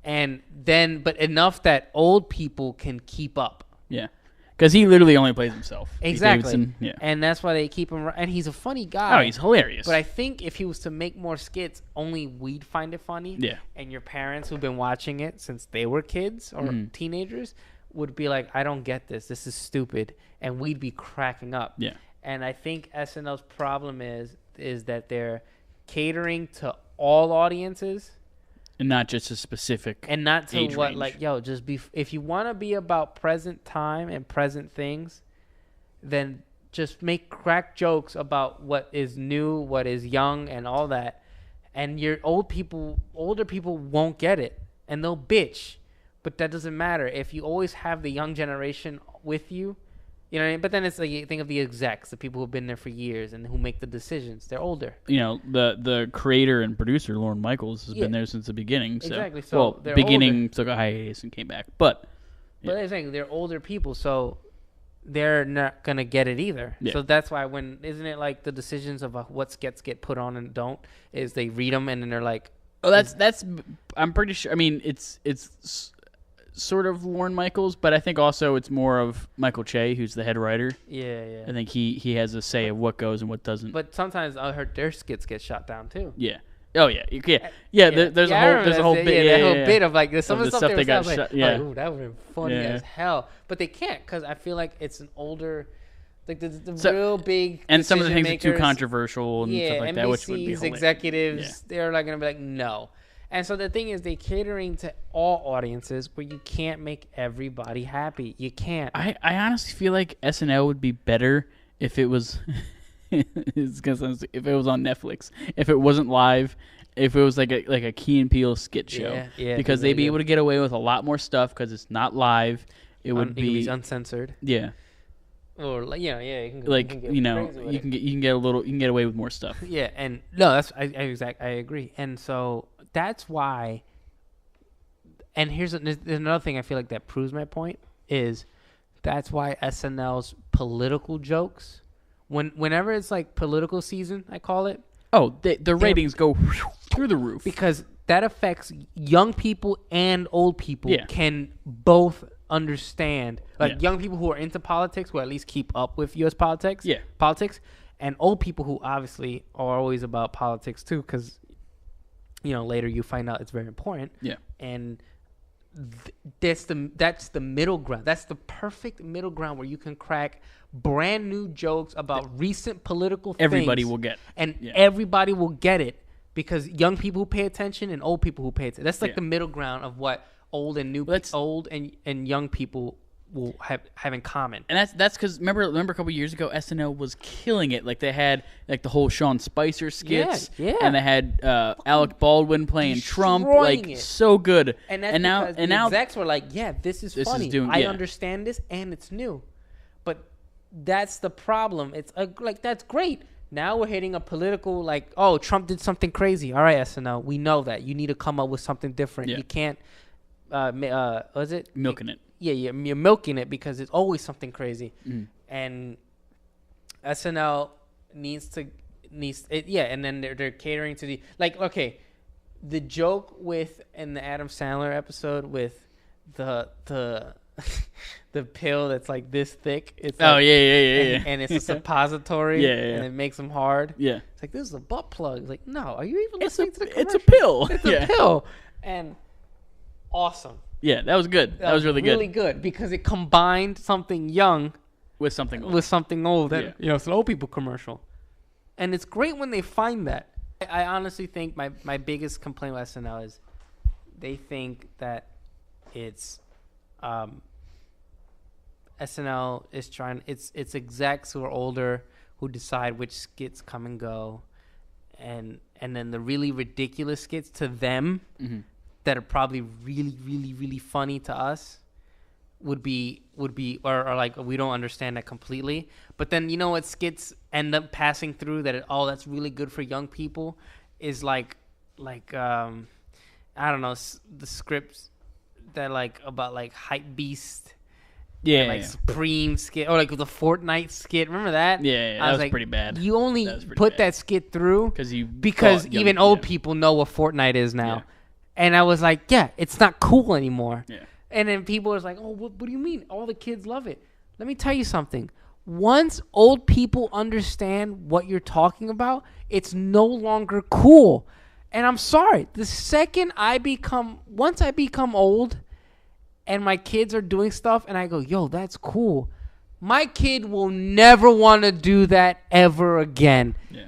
but enough that old people can keep up. Yeah. Because he literally only plays himself. Exactly. Yeah. And that's why they keep him. And he's a funny guy. Oh, he's hilarious. But I think if he was to make more skits, only we'd find it funny. Yeah. And your parents who've been watching it since they were kids or teenagers would be like, I don't get this. This is stupid. And we'd be cracking up. Yeah. And I think SNL's problem is that they're catering to all audiences. And not just a specific and not to age what range. Like, yo, just be, if you want to be about present time and present things, then just crack jokes about what is new, what is young, and all that. And your older people won't get it, and they'll bitch. But that doesn't matter. If you always have the young generation with you, You know what I mean? But then it's like you think of the execs, the people who've been there for years and who make the decisions. They're older. You know, the creator and producer, Lorne Michaels, has Yeah. been there since the beginning. So. Exactly. So well, they're beginning older. took a hiatus and came back. But I'm saying they're older people, so they're not going to get it either. Yeah. So that's why isn't it like the decisions of what skits get put on and don't, is they read them and then they're like, oh, that's I'm pretty sure. I mean, it's sort of Lorne Michaels, but I think also it's more of Michael Che, who's the head writer. yeah. I think he has a say of what goes and what doesn't. But sometimes I heard their skits get shot down too. Yeah. Oh yeah. There's a whole bit. That whole bit of like some of the stuff they got like, shot. Yeah. oh, ooh, that would have been funny as hell. But they can't because I feel like it's an older, like the real big. And some of the things makers, are too controversial and stuff like that, which would be NBC's hilarious. executives, they're like gonna be like no. And so the thing is, they catering to all audiences, but you can't make everybody happy. You can't. I honestly feel like SNL would be better if it was if it was on Netflix. If it wasn't live, if it was like a Key and Peele skit show. Yeah, because they'd be able to get away with a lot more stuff because it's not live. It would be uncensored. Yeah. Or you can you can get away with more stuff. Yeah, and no, I agree. And so that's why. And there's another thing I feel like that proves my point is that's why SNL's political jokes, whenever it's like political season, I call it. Oh, the ratings go through the roof because that affects young people and old people. Yeah. Can both understand, like young people who are into politics, who at least keep up with U.S. politics, and old people who obviously are always about politics too, because later you find out it's very important. Yeah, and that's the middle ground. That's the perfect middle ground where you can crack brand new jokes about recent political things. Everybody will get, and everybody will get it because young people who pay attention and old people who pay attention. That's like the middle ground of what old and new, old and young people will have in common. And that's because remember a couple years ago, SNL was killing it. Like they had like the whole Sean Spicer skits, and they had Alec Baldwin playing Trump, like so good. And now execs were like, yeah, this is funny. I understand this, and it's new. But that's the problem. It's like that's great. Now we're hitting a political like, oh, Trump did something crazy. All right, SNL, we know that you need to come up with something different. You can't. Was it milking it? Yeah, you're milking it because it's always something crazy, and SNL needs it. Yeah, and then they're catering to the joke in the Adam Sandler episode with the the pill that's like this thick. It's and it's a suppository. And it makes them hard. Yeah, it's like this is a butt plug. It's like, no, are you even listening to the commercial? It's a pill. It's a pill, and awesome. Yeah, that was good. That was really good. Really good because it combined something young with something old. That it's an old people commercial, and it's great when they find that. I honestly think my biggest complaint with SNL is they think that it's SNL is trying. It's execs who are older who decide which skits come and go, and then the really ridiculous skits to them. Mm-hmm. That are probably really, really, really funny to us would be or like we don't understand that completely. But then what skits end up passing through that's really good for young people is like I don't know, the scripts that like about like Hype Beast. Yeah, like Supreme skit or like the Fortnite skit. Remember that? Yeah, that was like, pretty bad. You only put that skit through because even old people know what Fortnite is now. Yeah. And I was like, yeah, it's not cool anymore. Yeah. And then people was like, oh, what do you mean? All the kids love it. Let me tell you something. Once old people understand what you're talking about, it's no longer cool. And I'm sorry. Once I become old and my kids are doing stuff and I go, yo, that's cool. My kid will never want to do that ever again. Yeah.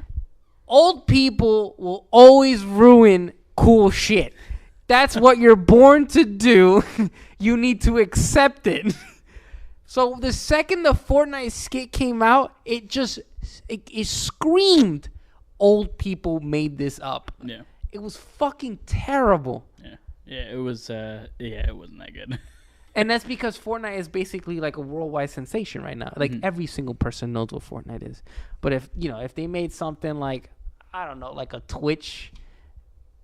Old people will always ruin cool shit. That's what you're born to do. You need to accept it. So the second the Fortnite skit came out, it screamed, old people made this up. Yeah. It was fucking terrible. Yeah. Yeah, it was it wasn't that good. And that's because Fortnite is basically like a worldwide sensation right now. Like every single person knows what Fortnite is. But if they made something like, I don't know, like a Twitch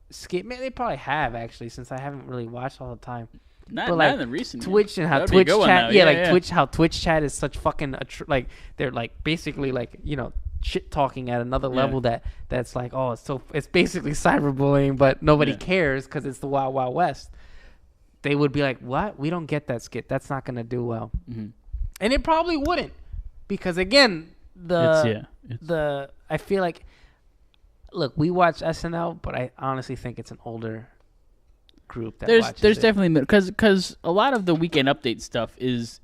skit, man, they probably have actually, since I haven't really watched all the time. Not in the recent Twitch years. and how That'd be a Twitch good one chat, now. Twitch, how Twitch chat is such fucking like they're like basically like shit talking at another level that's like, oh, it's basically cyberbullying, but nobody cares because it's the Wild Wild West. They would be like, what? We don't get that skit. That's not gonna do well, and it probably wouldn't, because again, I feel like, look, we watch SNL, but I honestly think it's an older group that watches there's it. definitely because a lot of the Weekend Update stuff is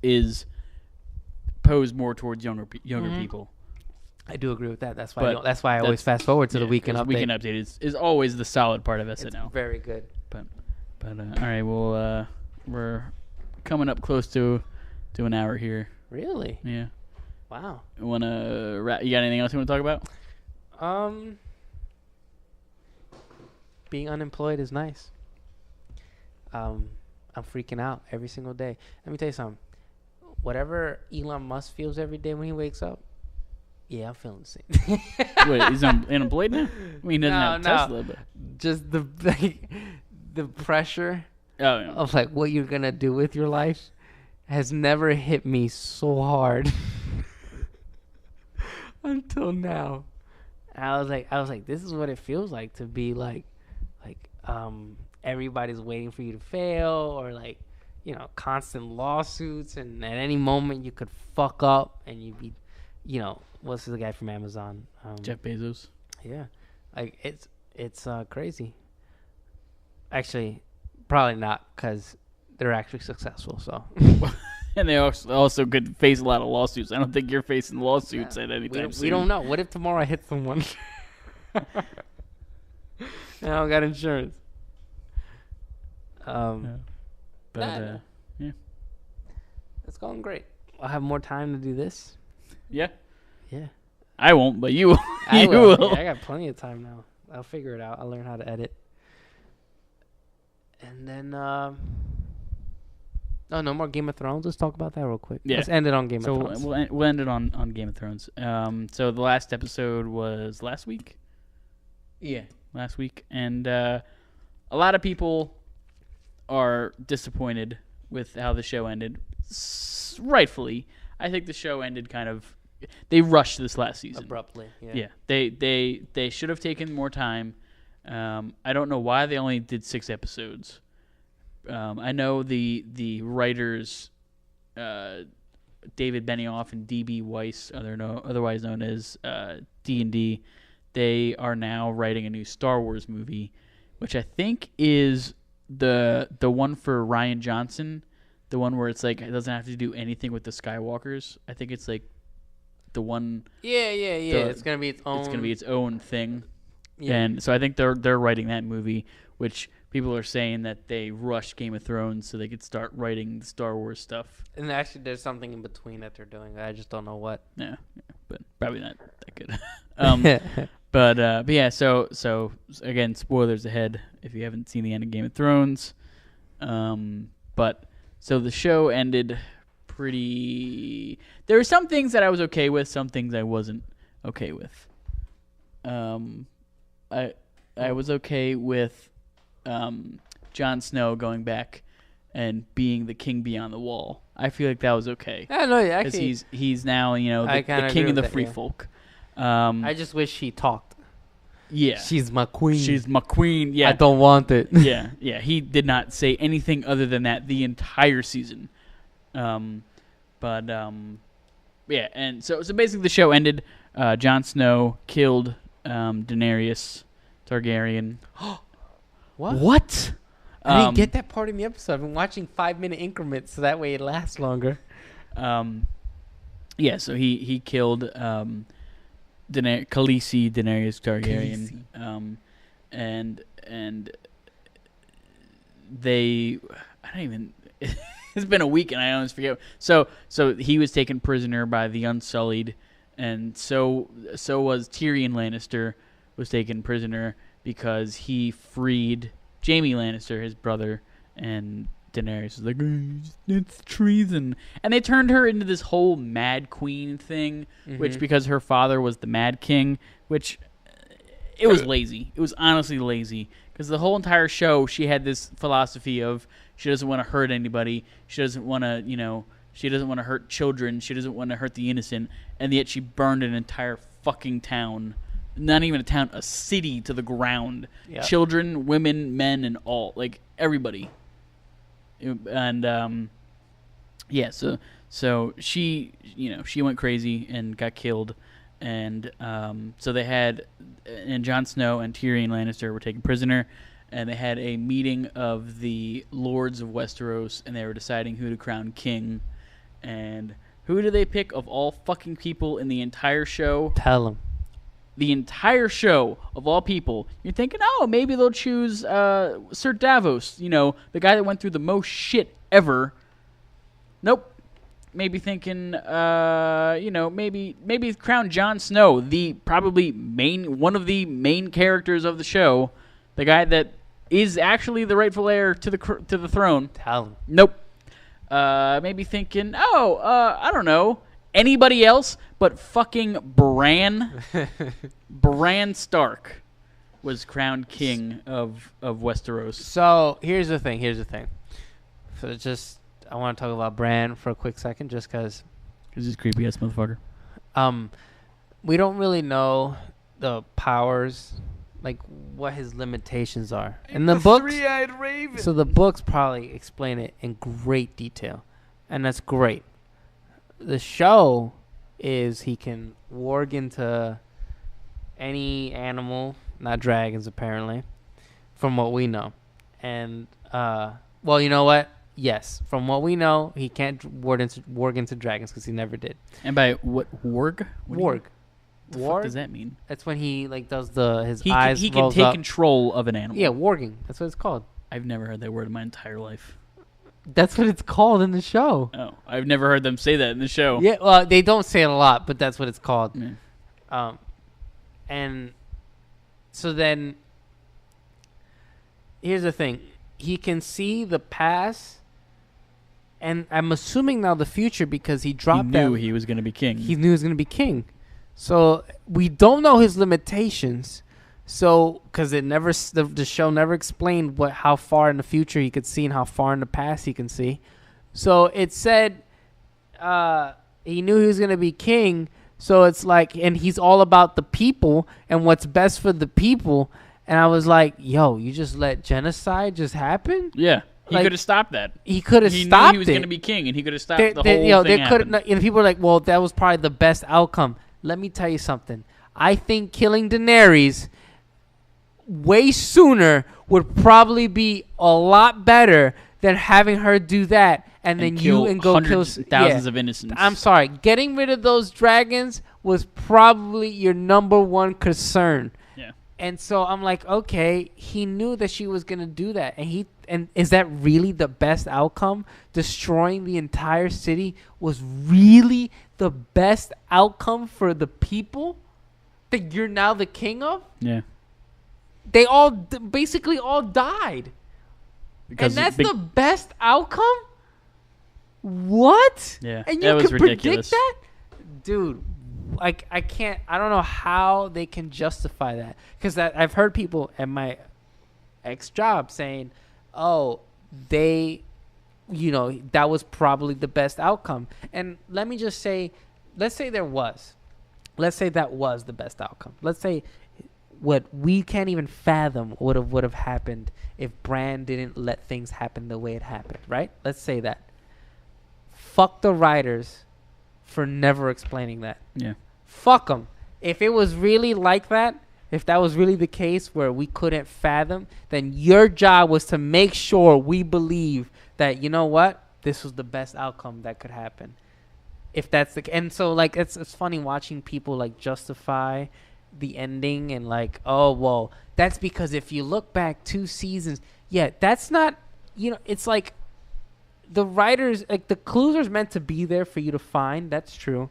posed more towards younger people. I do agree with that. That's why I always fast forward to the Weekend Update. Weekend Update is always the solid part of SNL. It's very good. But all right, well, we're coming up close to an hour here. Really? Yeah. Wow. You wanna wrap? You got anything else you want to talk about? Being unemployed is nice. I'm freaking out every single day. Let me tell you something. Whatever Elon Musk feels every day when he wakes up, yeah, I'm feeling the same. Wait, he's unemployed now? I mean, he doesn't have Tesla, but just the pressure of like what you're gonna do with your life has never hit me so hard until now. And I was like, this is what it feels like to be like everybody's waiting for you to fail, or like, constant lawsuits, and at any moment you could fuck up and you'd be, what's the guy from Amazon? Jeff Bezos. Yeah, like it's crazy. Actually, probably not, because they're actually successful. So, and they also could face a lot of lawsuits. I don't think you're facing lawsuits at any time soon. We don't know. What if tomorrow I hit someone and I don't got insurance? Yeah. It's going great. I'll have more time to do this. Yeah. Yeah. I won't, but you will. I will. Yeah, I got plenty of time now. I'll figure it out. I'll learn how to edit. And then, no more Game of Thrones. Let's talk about that real quick. Yeah. Let's end it on Game of Thrones. So we'll end it on Game of Thrones. So the last episode was last week? Yeah, last week. And a lot of people are disappointed with how the show ended. Rightfully. I think the show ended they rushed this last season. Abruptly, yeah. Yeah, they should have taken more time. I don't know why they only did 6 episodes. I know the writers, David Benioff and D.B. Weiss, otherwise known as D&D, they are now writing a new Star Wars movie, which I think is the one for Rian Johnson, the one where it's like it doesn't have to do anything with the Skywalkers. I think it's like the one. Yeah. It's gonna be its own. It's gonna be its own thing. Yeah. And so I think they're writing that movie, which people are saying that they rushed Game of Thrones so they could start writing the Star Wars stuff. And actually, there's something in between that they're doing. I just don't know what. Yeah, but probably not that good. But yeah, so again, spoilers ahead if you haven't seen the end of Game of Thrones. But so the show ended pretty. There were some things that I was okay with, some things I wasn't okay with. I was okay with Jon Snow going back and being the king beyond the wall. I feel like that was okay. Yeah, no, actually, because he's now the king of the free folk. I just wish he talked. Yeah, she's my queen. She's my queen. Yeah, I don't want it. yeah. He did not say anything other than that the entire season. Yeah, and so basically the show ended. Jon Snow killed Daenerys Targaryen. What? I didn't get that part in the episode. I've been watching 5-minute increments so that way it lasts longer. Yeah, so he killed Khaleesi, Daenerys Targaryen, and they, I don't even. It's been a week and I almost forget. So he was taken prisoner by the Unsullied, and so was Tyrion Lannister was taken prisoner because he freed Jaime Lannister, his brother, and Daenerys is like, it's treason. And they turned her into this whole Mad Queen thing, which because her father was the Mad King, which it was lazy. It was honestly lazy. Because the whole entire show, she had this philosophy of she doesn't want to hurt anybody. She doesn't want to, she doesn't want to hurt children. She doesn't want to hurt the innocent. And yet she burned an entire fucking town. Not even a town, a city to the ground. Yep. Children, women, men, and all. Like, everybody. And, so she, she went crazy and got killed. And so they had, and Jon Snow and Tyrion Lannister were taken prisoner, and they had a meeting of the lords of Westeros, and they were deciding who to crown king. And who do they pick of all fucking people in the entire show? Tell them. The entire show, of all people, you're thinking, oh, maybe they'll choose Sir Davos, the guy that went through the most shit ever. Nope. Maybe thinking, maybe crown Jon Snow, the probably one of the main characters of the show, the guy that is actually the rightful heir to the throne. Tell him. Nope. Maybe thinking, I don't know, anybody else but fucking Bran. Bran Stark was crowned king of Westeros. So here's the thing. So I want to talk about Bran for a quick second, just because he's creepy ass motherfucker. We don't really know the powers, like what his limitations are. In the books, three-eyed raven. So the books probably explain it in great detail, and that's great. The show is he can warg into any animal, not dragons apparently, from what we know. And well, you know what? Yes, from what we know, he can't warg into dragons because he never did. And by what warg? Warg. What the fuck does that mean? That's when he does his he eyes. He can take control of an animal. Yeah, warging. That's what it's called. I've never heard that word in my entire life. That's what it's called in the show. Oh, I've never heard them say that in the show. Yeah, well, they don't say it a lot, but that's what it's called. Yeah. And so then, here's the thing: he can see the past, and I'm assuming now the future because he dropped. He knew he was going to be king. He knew he was going to be king. So we don't know his limitations. So, because the show never explained how far in the future he could see and how far in the past he can see. So it said he knew he was going to be king. So it's like, and he's all about the people and what's best for the people. And I was like, yo, you just let genocide just happen? Yeah. He could have stopped that. He could have stopped it. He knew he was going to be king, and he could have stopped the whole thing happening. And people are like, well, that was probably the best outcome. Let me tell you something. I think killing Daenerys way sooner would probably be a lot better than having her do that and then go kill thousands of innocents. I'm sorry. Getting rid of those dragons was probably your number one concern. Yeah. And so I'm like, okay, he knew that she was going to do that. And is that really the best outcome? Destroying the entire city was really the best outcome for the people that you're now the king of? Yeah. They all basically all died. And that's the best outcome? What? Yeah. And you was can ridiculous. predict that? Dude, I can't. I don't know how they can justify that. Because I've heard people at my ex-job saying, oh, that was probably the best outcome. And let me just say, let's say that was the best outcome. Let's say what we can't even fathom would have happened if Bran didn't let things happen the way it happened, right? Let's say that. Fuck the writers for never explaining that. Yeah. Fuck them. If it was really like that, if that was really the case where we couldn't fathom, then your job was to make sure we believe that, you know what? This was the best outcome that could happen. If that's and so like it's funny watching people like justify the ending and like, oh well, that's because if you look back 2 seasons, yeah, that's not, it's like the writers, like the clues are meant to be there for you to find. That's true.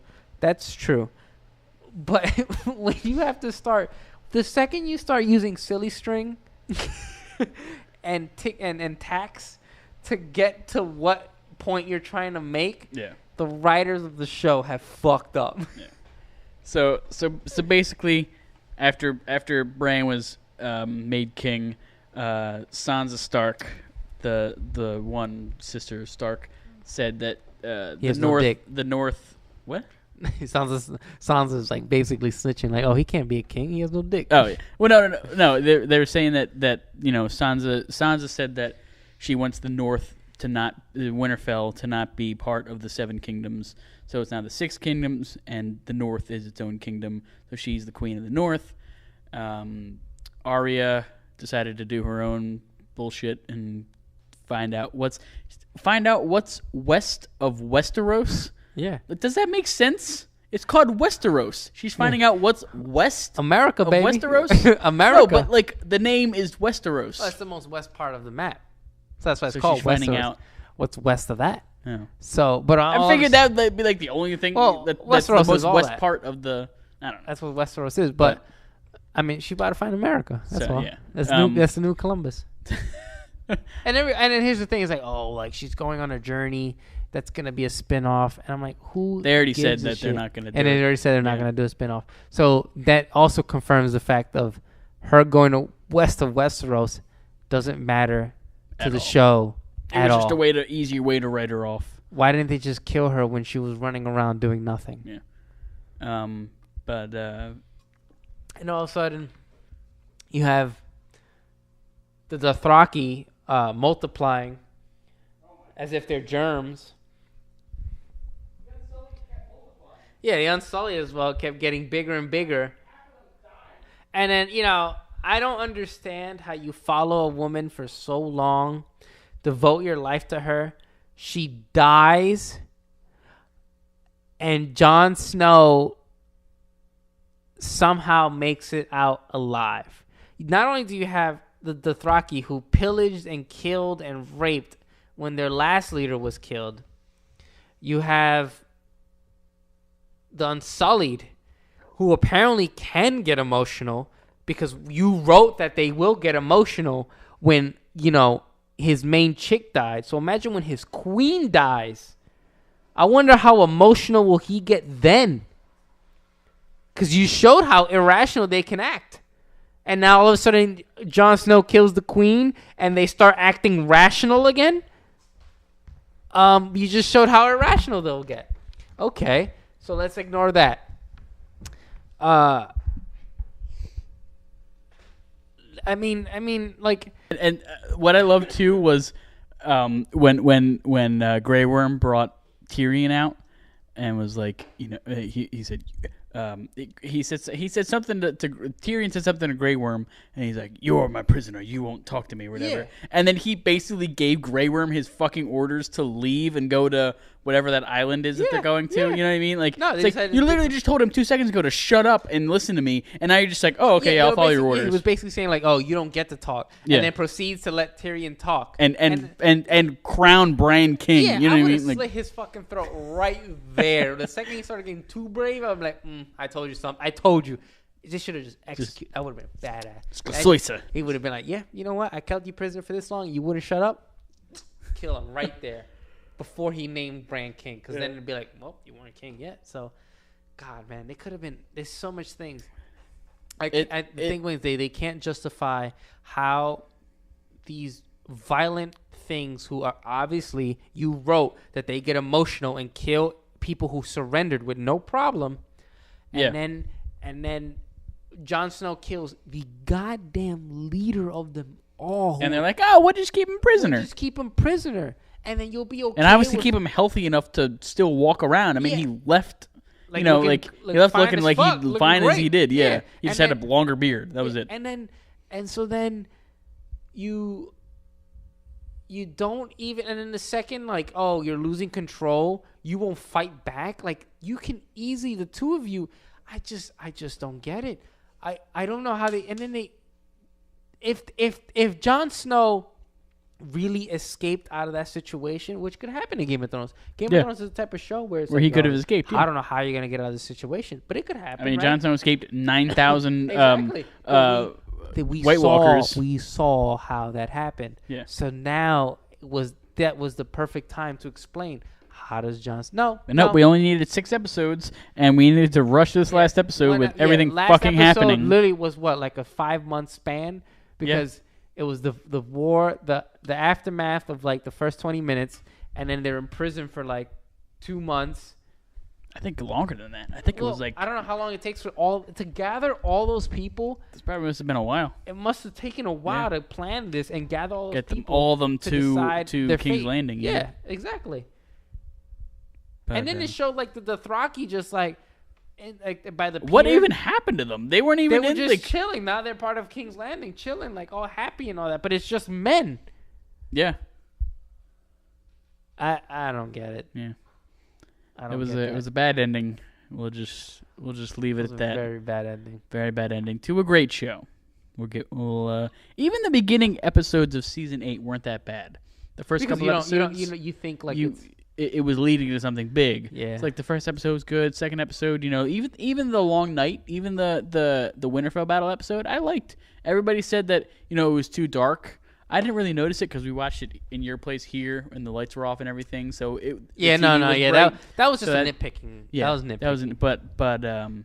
But when you have to start, the second you start using silly string and tax to get to what point you're trying to make, Yeah. the writers of the show have fucked up. Yeah. So basically, after Bran was made king, Sansa Stark, the one sister Stark, said that the North. What? Sansa's like basically snitching, like, oh, he can't be a king. He has no dick. Oh, yeah. Well, no. They're saying that Sansa said that she wants the North to not Winterfell to not be part of the Seven Kingdoms. So it's now the Six Kingdoms, and the North is its own kingdom. So she's the queen of the North. Arya decided to do her own bullshit and find out what's west of Westeros. Yeah. Does that make sense? It's called Westeros. She's finding out what's west America, of baby. Westeros. America. No, but like the name is Westeros. Well, it's the most west part of the map. So that's why it's So called she's finding Westeros. out. What's west of that. Yeah. So, but I figured that would be like the only thing that's the Westeros most is all west that. part of the. I don't know. That's what Westeros is. But I mean, she about to find America. That's all. Yeah. That's the new Columbus. and then here's the thing: it's like, oh, like she's going on a journey that's gonna be a spin-off, and I'm like, who? They already said gives a that they're shit? not gonna do And it. they already said they're not gonna do a spin-off. So that also confirms the fact of her going to west of Westeros doesn't matter to At the all. show It at was just all. easier way to write her off. Why didn't they just kill her when she was running around doing nothing? Yeah. But And all of a sudden, you have the Dothraki multiplying as if they're germs. Yeah, the Unsullied as well kept getting bigger and bigger. And then, I don't understand how you follow a woman for so long, devote your life to her. She dies, and Jon Snow somehow makes it out alive. Not only do you have the Dothraki who pillaged and killed and raped when their last leader was killed, you have the Unsullied who apparently can get emotional because you wrote that they will get emotional when, his main chick died. So imagine when his queen dies. I wonder how emotional will he get then? Because you showed how irrational they can act. And now all of a sudden, Jon Snow kills the queen and they start acting rational again? You just showed how irrational they'll get. Okay, so let's ignore that. I mean, like... And what I loved too was when Grey Worm brought Tyrion out and was like, he said he said something to Tyrion said something to Grey Worm, and he's like, "You're my prisoner. You won't talk to me," or whatever. Yeah. And then he basically gave Grey Worm his fucking orders to leave and go to whatever that island is that they're going to. Yeah. You know what I mean? Like, No, it's they like decided you to- literally just told him 2 seconds ago to shut up and listen to me, and now you're just like, "Oh, okay, Yeah, I'll follow your basically, orders." He was basically saying like, "Oh, you don't get to talk," Yeah. and then proceeds to let Tyrion talk. and crown Bran king. Yeah, you know I what I would mean? have slit his fucking throat right there. The second he started getting too brave, I'm like, I told you something. I told you. This should have just executed. That would have been badass. Suiza. He would have been like, yeah, you know what? I kept you prisoner for this long. You wouldn't shut up. Kill him right there before he named Bran king. Because then it'd be like, well, you weren't king yet. So, God, man, they could have been. There's so much things. I think when they can't justify how these violent things who are obviously, you wrote that they get emotional and kill people who surrendered with no problem. And then Jon Snow kills the goddamn leader of them all. And they're like, "Oh, we'll just keep him prisoner." Just keep him prisoner. And then you'll be okay. And obviously with, keep him healthy enough to still walk around. I mean, Yeah. he left, Like, he left fine looking as like fuck, he looking fine as great. he did. Yeah, Yeah. he just And had a longer beard. That was it. And so then you don't even, and then the second, like, oh, you're losing control, you won't fight back. Like, you can easily, the two of you, I just don't get it. I don't know how they, and then they, if Jon Snow really escaped out of that situation, which could happen in Game of Thrones. Game of Thrones is the type of show where he could have escaped. I don't know how you're gonna get out of this situation, but it could happen. I mean, right? Jon Snow escaped 9,000 Exactly. White Walkers. We saw how that happened. Yeah. So now it was that was the perfect time to explain how does Jon Snow. No, we only needed 6 episodes, and we needed to rush this last episode with everything fucking happening. Literally was what, like a 5-month span, because it was the war, the aftermath of like the first 20 minutes, and then they're in prison for like 2 months. I think longer than that. I think it was like, I don't know how long it takes to gather all those people. This probably must have been a while. It must have taken a while to plan this and gather all those people. All of them to King's fate. Landing. Yeah, exactly. But, and then it showed like the Dothraki just like by the pier. What even happened to them? They weren't even. They were just chilling. Now they're part of King's Landing, chilling, like all happy and all that. But it's just men. Yeah. I don't get it. Yeah. It was a bad ending. We'll just leave it at that. Very bad ending. Very bad ending to a great show. Even the beginning episodes of season 8 weren't that bad. The first couple episodes, you think like it was leading to something big. Yeah. It's like the first episode was good. Second episode, even the long night, even the Winterfell battle episode, I liked. Everybody said that it was too dark. I didn't really notice it because we watched it in your place here and the lights were off and everything. So it. Yeah, that was just nitpicking. Yeah, that was nitpicking.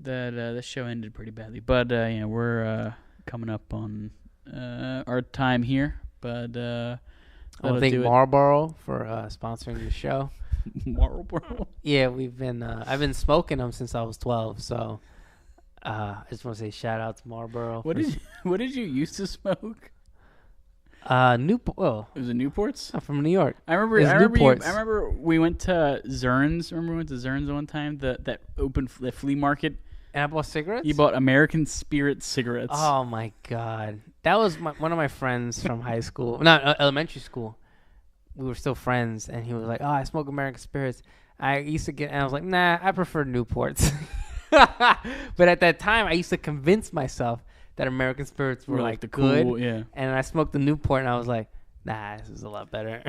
The show ended pretty badly. But we're coming up on our time here. But I want to thank Marlboro for sponsoring the show. Marlboro. Yeah, I've been smoking them since I was 12. So. I just want to say shout out to Marlboro. What did you used to smoke? Newport. It was a Newports? I'm from New York. I remember we went to Zern's. Remember we went to Zern's one time? That open flea market. And I bought cigarettes? You bought American Spirit cigarettes. Oh my God. That was one of my friends from high school. Not elementary school. We were still friends, and he was like, "Oh, I smoke American Spirits." I used to and I was like, "Nah, I prefer Newports." But at that time, I used to convince myself that American Spirits were like the good. Cool, yeah. And I smoked the Newport, and I was like, nah, this is a lot better.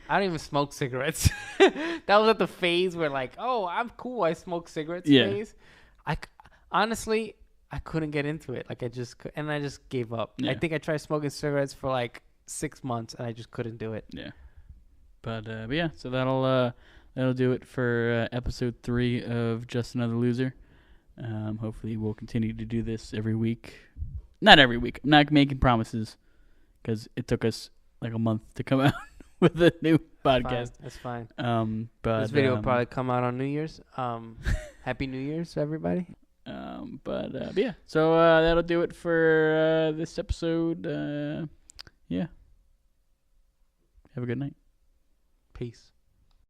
I don't even smoke cigarettes. That was at the phase where like, oh, I'm cool. I smoke cigarettes phase. Honestly, I couldn't get into it. Like I just gave up. Yeah. I think I tried smoking cigarettes for like 6 months, and I just couldn't do it. Yeah. But yeah, so that'll do it for episode 3 of Just Another Loser. Hopefully we'll continue to do this every week. Not every week. I'm not making promises because it took us like a month to come out with a new podcast. That's fine. But this video will probably come out on New Year's. Happy New Year's to everybody. But yeah, so that'll do it for this episode. Yeah. Have a good night. Peace.